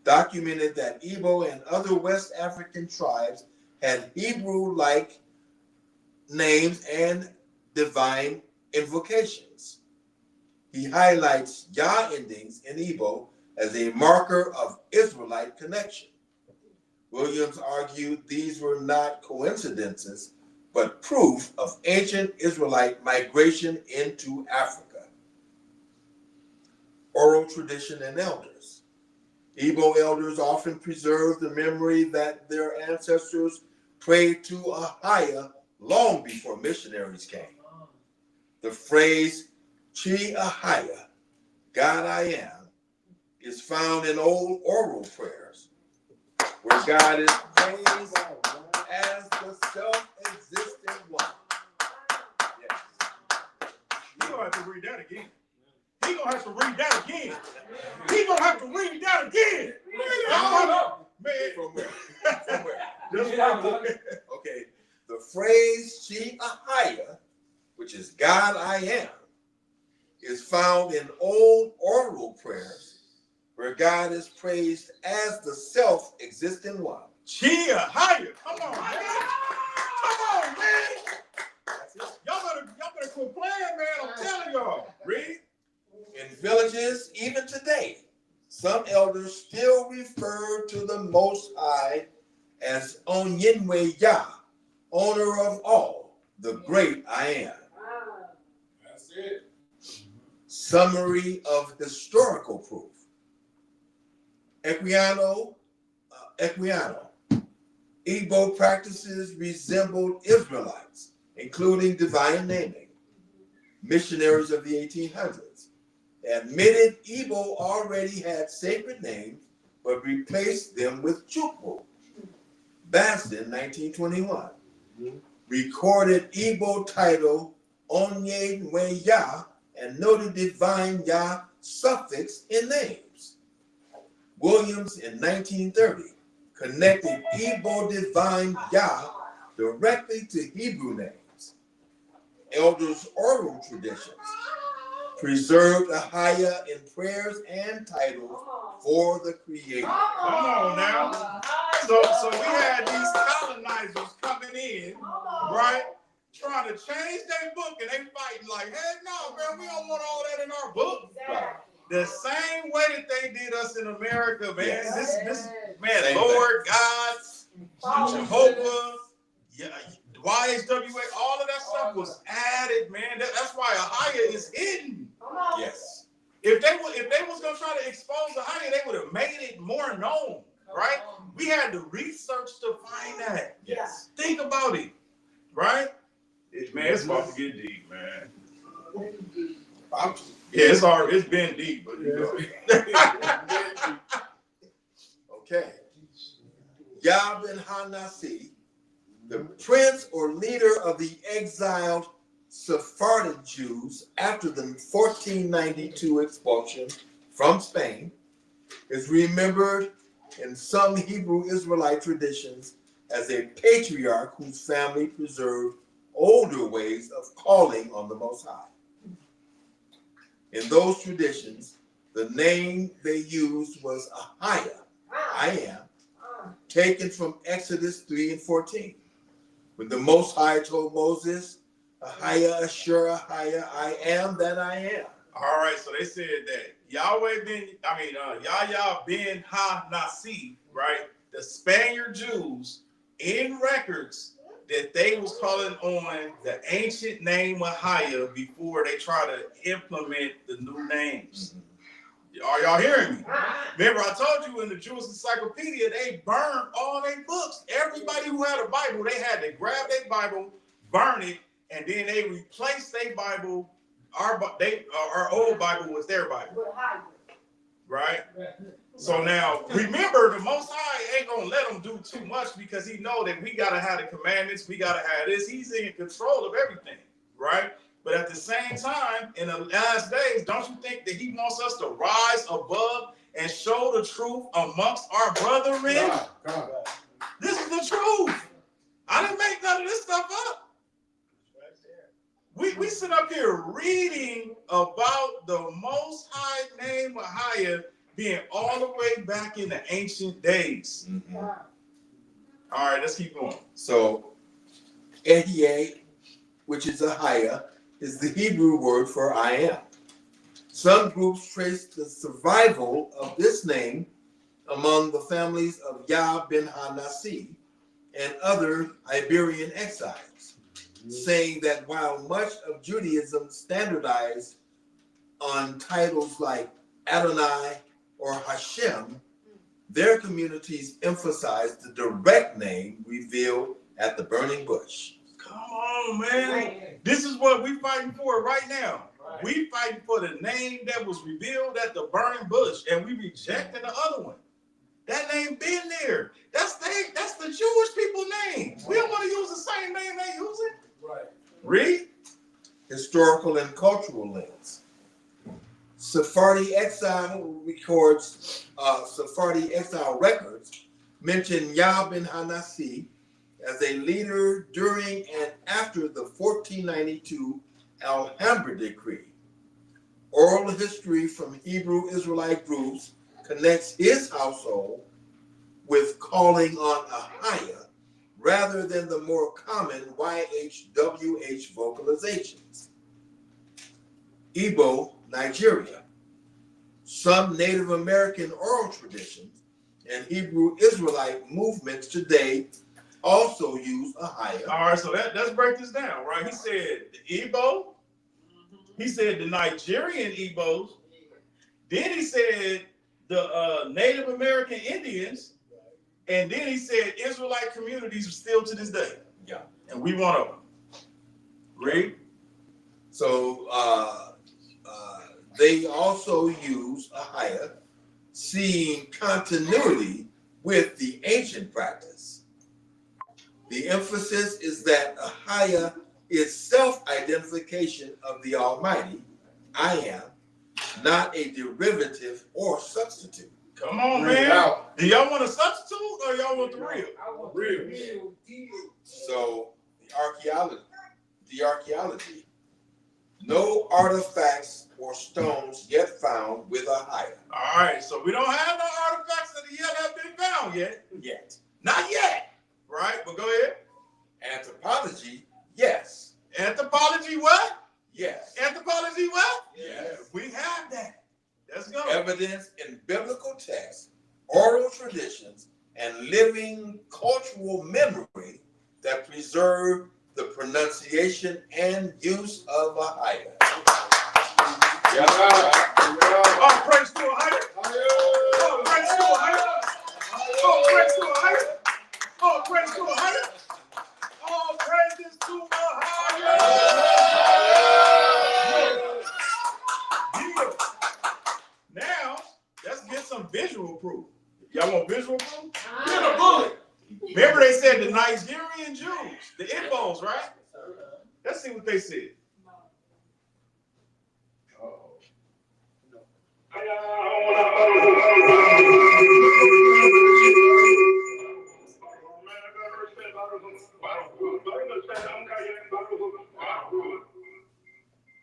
documented that Igbo and other West African tribes had Hebrew-like names and divine invocations. He highlights Yah endings in Igbo as a marker of Israelite connection. Williams argued these were not coincidences, but proof of ancient Israelite migration into Africa. Oral tradition and elders. Igbo elders often preserve the memory that their ancestors prayed to AHAYAH long before missionaries came. The phrase Chi AHAYAH God I am, is found in old oral prayers, where God is praised as the self-existent one. Yes. You're gonna have to read that again. He gonna have to read that again. He gonna have to read that again. Man. From where? From where? Just like Okay. The phrase AHAYAH, which is God I am, is found in old oral prayers, where God is praised as the self-existent one. AHAYAH. Come on, man. Come on, man. Y'all better quit playing, man. I'm telling y'all. Read. In villages, even today, some elders still refer to the Most High as Onyenwe Yah, owner of all, the great I am. That's it. Summary of historical proof. Equiano. Igbo practices resembled Israelites, including divine naming. Missionaries of the 1800s admitted Igbo already had sacred names, but replaced them with Chukwu. Baston, 1921, recorded Igbo title Onyenwe Yah and noted divine Yah suffix in names. Williams, in 1930, connected Igbo divine Yah directly to Hebrew names. Elders' oral traditions preserved AHAYAH in prayers and titles for the Creator. Come on now. So we had these colonizers coming in, right? Trying to change their book, and they fighting like, hey, no, man, we don't want all that in our book. Right. The same way that they did us in America, man. Yes. This man, Same Lord, God, Jehovah, yeah, YHWH, all of that stuff was added, man. That's why AHAYAH is hidden. Yes. If they was gonna try to expose AHAYAH, they would have made it more known, right? We had to research to find that. Yes. Think about it, right? Man, it's about to get deep, man. Yeah, it's been deep, but you know. Okay. Yah ben Hanasi, the prince or leader of the exiled Sephardic Jews after the 1492 expulsion from Spain, is remembered in some Hebrew Israelite traditions as a patriarch whose family preserved older ways of calling on the Most High. In those traditions, the name they used was AHAYAH, I am, taken from Exodus 3 and 14. When the Most High told Moses, AHAYAH Ashur AHAYAH, I am that I am. All right, so they said that Yahweh ben Ha-Nasi, right? The Spaniard Jews in records that they was calling on the ancient name AHAYAH before they try to implement the new names. Are y'all hearing me? Remember, I told you in the Jewish Encyclopedia, they burned all their books. Everybody who had a Bible, they had to grab their Bible, burn it, and then they replaced their Bible. Our old Bible was their Bible. Right? So now, remember, the Most High ain't going to let them do too much because he know that we got to have the commandments. We got to have this. He's in control of everything. Right? But at the same time, in the last days, don't you think that he wants us to rise above and show the truth amongst our brethren? This is the truth. I didn't make none of this stuff up. We sit up here reading about the Most High name AHAYAH being all the way back in the ancient days. Mm-hmm. All right, let's keep going. So, AHAYAH, which is AHAYAH, is the Hebrew word for I am. Some groups trace the survival of this name among the families of Yah ben Hanasi and other Iberian exiles, saying that while much of Judaism standardized on titles like Adonai or Hashem, their communities emphasized the direct name revealed at the burning bush. Come on, man. This is what we're fighting for right now. We fighting for the name that was revealed at the burning bush, and we rejecting the other one. That name been there. That's the Jewish people name. We don't want to use the same name they using. Right. Read. Historical and cultural lens. Sephardi exile records mention Yah ben Hanassi as a leader during and after the 1492 Alhambra decree. Oral history from Hebrew Israelite groups connects his household with calling on AHAYAH rather than the more common YHWH vocalizations. Igbo, Nigeria. Some Native American oral traditions and Hebrew Israelite movements today also use AHAYAH. All right, so let's break this down, right? He said the Igbo, he said the Nigerian Igbos, then he said the Native American Indians, and then he said Israelite communities are still to this day. Yeah. And we want to read. So they also use AHAYAH, seeing continuity with the ancient practice. The emphasis is that AHAYAH is self-identification of the Almighty, I am, not a derivative or substitute. Come on, man. Do y'all want a substitute or y'all want the real? I want the real deal. So the archaeology, no artifacts or stones yet found with AHAYAH. All right, so we don't have no artifacts that yet have been found yet. Yet. Not yet, right? But go ahead. Anthropology, yes. Anthropology what? Yes. Anthropology what? Yes. We have that. Let's go. Evidence in biblical texts, oral traditions, and living cultural memory that preserve the pronunciation and use of AHAYAH. Yeah. Oh, praise to AHAYAH. Oh, praise to AHAYAH. Oh, praise to AHAYAH. Oh, praise to AHAYAH. All praises to AHAYAH. Yeah. Now, let's get some visual proof. Y'all want visual proof? Get a bullet. Remember they said the Nigerian Jews, the Igbos, right? Let's see what they said.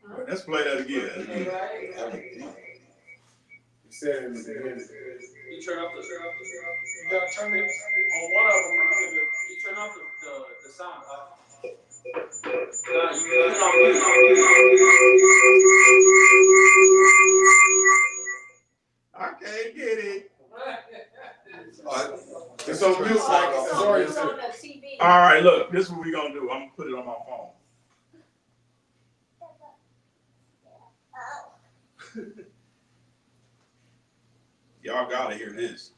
All right, let's play that again. He said in the beginning. You turn off the. You gotta turn it on one of them. You turn off the sound. I can't get it. It's on mute. Sorry. It's on the TV. All right, look, this is what we're gonna do. I'm gonna put it on my phone. Y'all gotta hear this.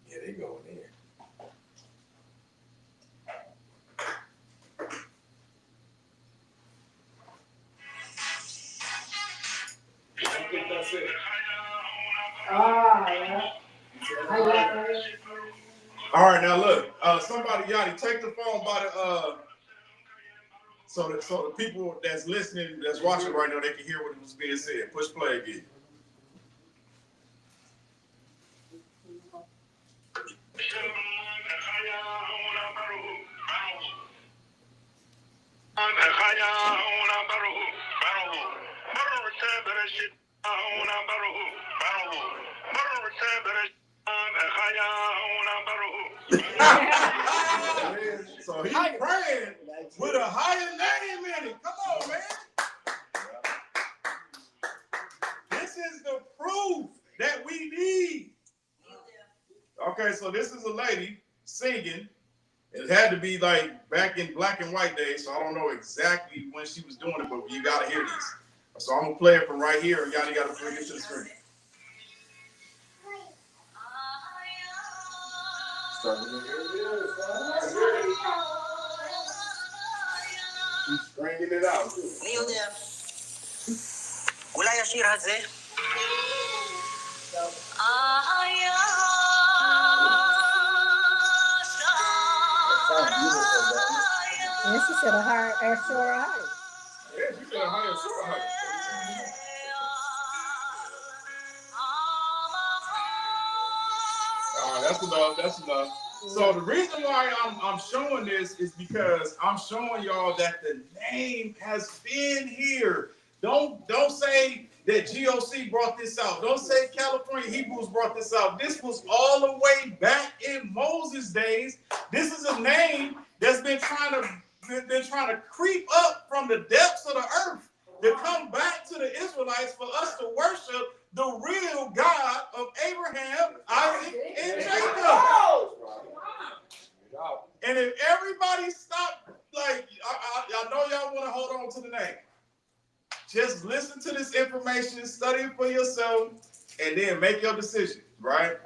Yeah, they go in there. I think that's it. Yeah. All right, now look, somebody, Yanni, take the phone by the so the people that's listening, that's watching right now, they can hear what was being said. Push play again. So he's praying with a higher name in it. Come on, man. This is the proof that we need. Okay, so this is a lady singing. It had to be like back in black and white days, so I don't know exactly when she was doing it, but you gotta hear this. So I'm gonna play it from right here, and y'all gotta bring it to the screen. He's stringing it out too. Kneel down. השיר הזה? And she said a higher, extra or higher. Yeah, she said AHAYAH UNCUT. All right, that's enough. That's enough. So the reason why I'm showing this is because I'm showing y'all that the name has been here. Don't say that GOC brought this out. Don't say California Hebrews brought this out. This was all the way back in Moses' days. This is a name that's been trying to creep up from the depths of the earth to come back to the Israelites for us to worship the real God of Abraham, Isaac, and Jacob. And if everybody stopped, like, I know y'all want to hold on to the name. Just listen to this information, study it for yourself, and then make your decision, right?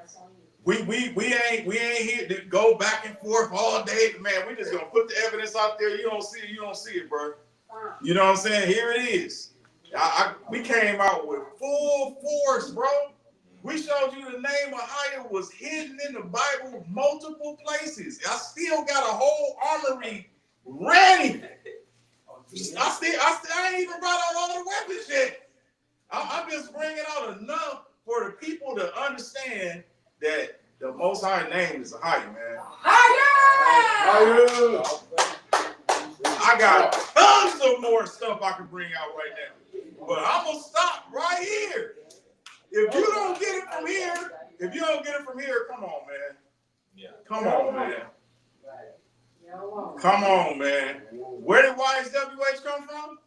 We ain't here to go back and forth all day, man. We just gonna put the evidence out there. You don't see it, bro. You know what I'm saying? Here it is. We came out with full force, bro. We showed you the name AHAYAH was hidden in the Bible multiple places. I still got a whole armory ready. I ain't even brought out all the weapons yet. I'm just bringing out enough for the people to understand that the Most High name is AHAYAH, man. AHAYAH! I got tons of more stuff I can bring out right now, but I'm gonna stop right here. If you don't get it from here, come on, man. Yeah. Come on, man. Come on, man. Where did YHWH come from?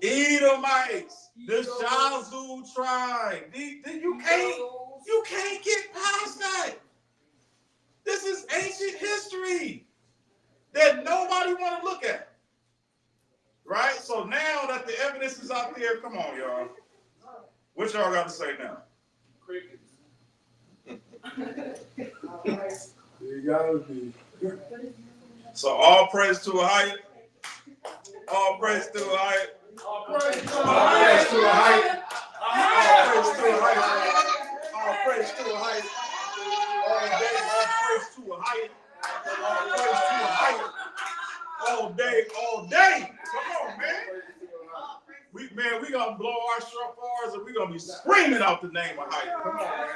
Edomites, the Shazul tribe. You can't get past that. This is ancient history that nobody want to look at. Right? So now that the evidence is out there, come on, y'all. What y'all got to say now? You gotta be. So all praise to AHAYAH. All praise to AHAYAH. All praise to All praise to AHAYAH. AHAYAH. All praise to AHAYAH. All day, all praise to AHAYAH. All praise to AHAYAH. All day, all day. Come on, man. We gonna blow our shofars and we gonna be screaming out the name of AHAYAH. Come on, man.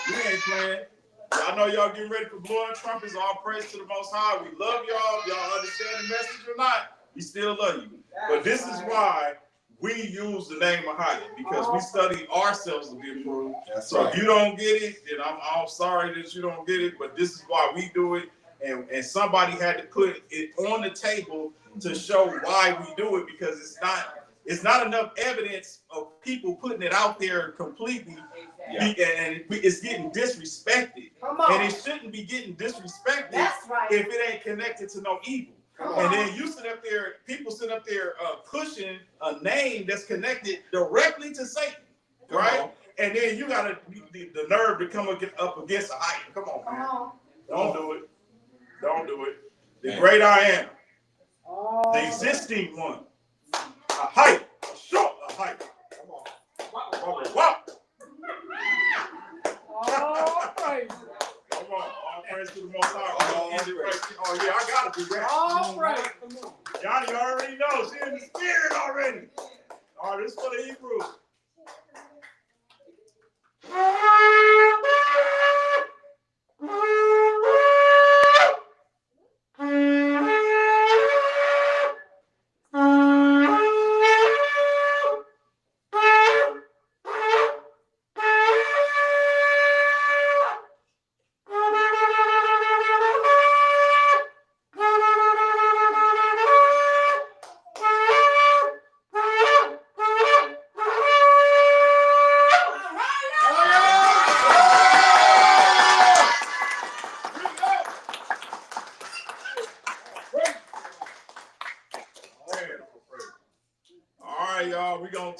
We ain't playing. I know y'all getting ready for blowing trumpets. All praise to the Most High. We love y'all. Y'all understand the message or not, we still love you. But this is why we use the name of AHAYAH, because we study ourselves to be approved. So if you don't get it, then I'm sorry that you don't get it, but this is why we do it. And somebody had to put it on the table to show why we do it, because it's not enough evidence of people putting it out there completely. Yeah. And it's getting disrespected. And it shouldn't be getting disrespected if it ain't connected to no evil. And then you sit up there, people sit up there pushing a name that's connected directly to Satan, right? And then you got the nerve to come up against AHAYAH. Come on, man. Don't do it. Don't do it. The great I am, the existing one, AHAYAH, short AHAYAH. Come on. Wow. All praise. Come on. All praise to the Most High. Oh, yeah, I got to do that. All praise. Johnny already knows. She in the spirit already. All right, this is for the Hebrews.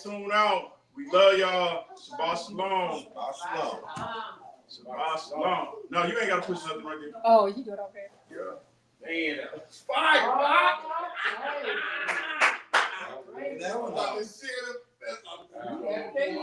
Tune out. We love y'all. Shabbat shalom. Shabbat shalom. Shabbat shalom. No, you ain't got to push nothing right there. Oh, you do it okay. Yeah. Man, fire. Right. That one. You had to pay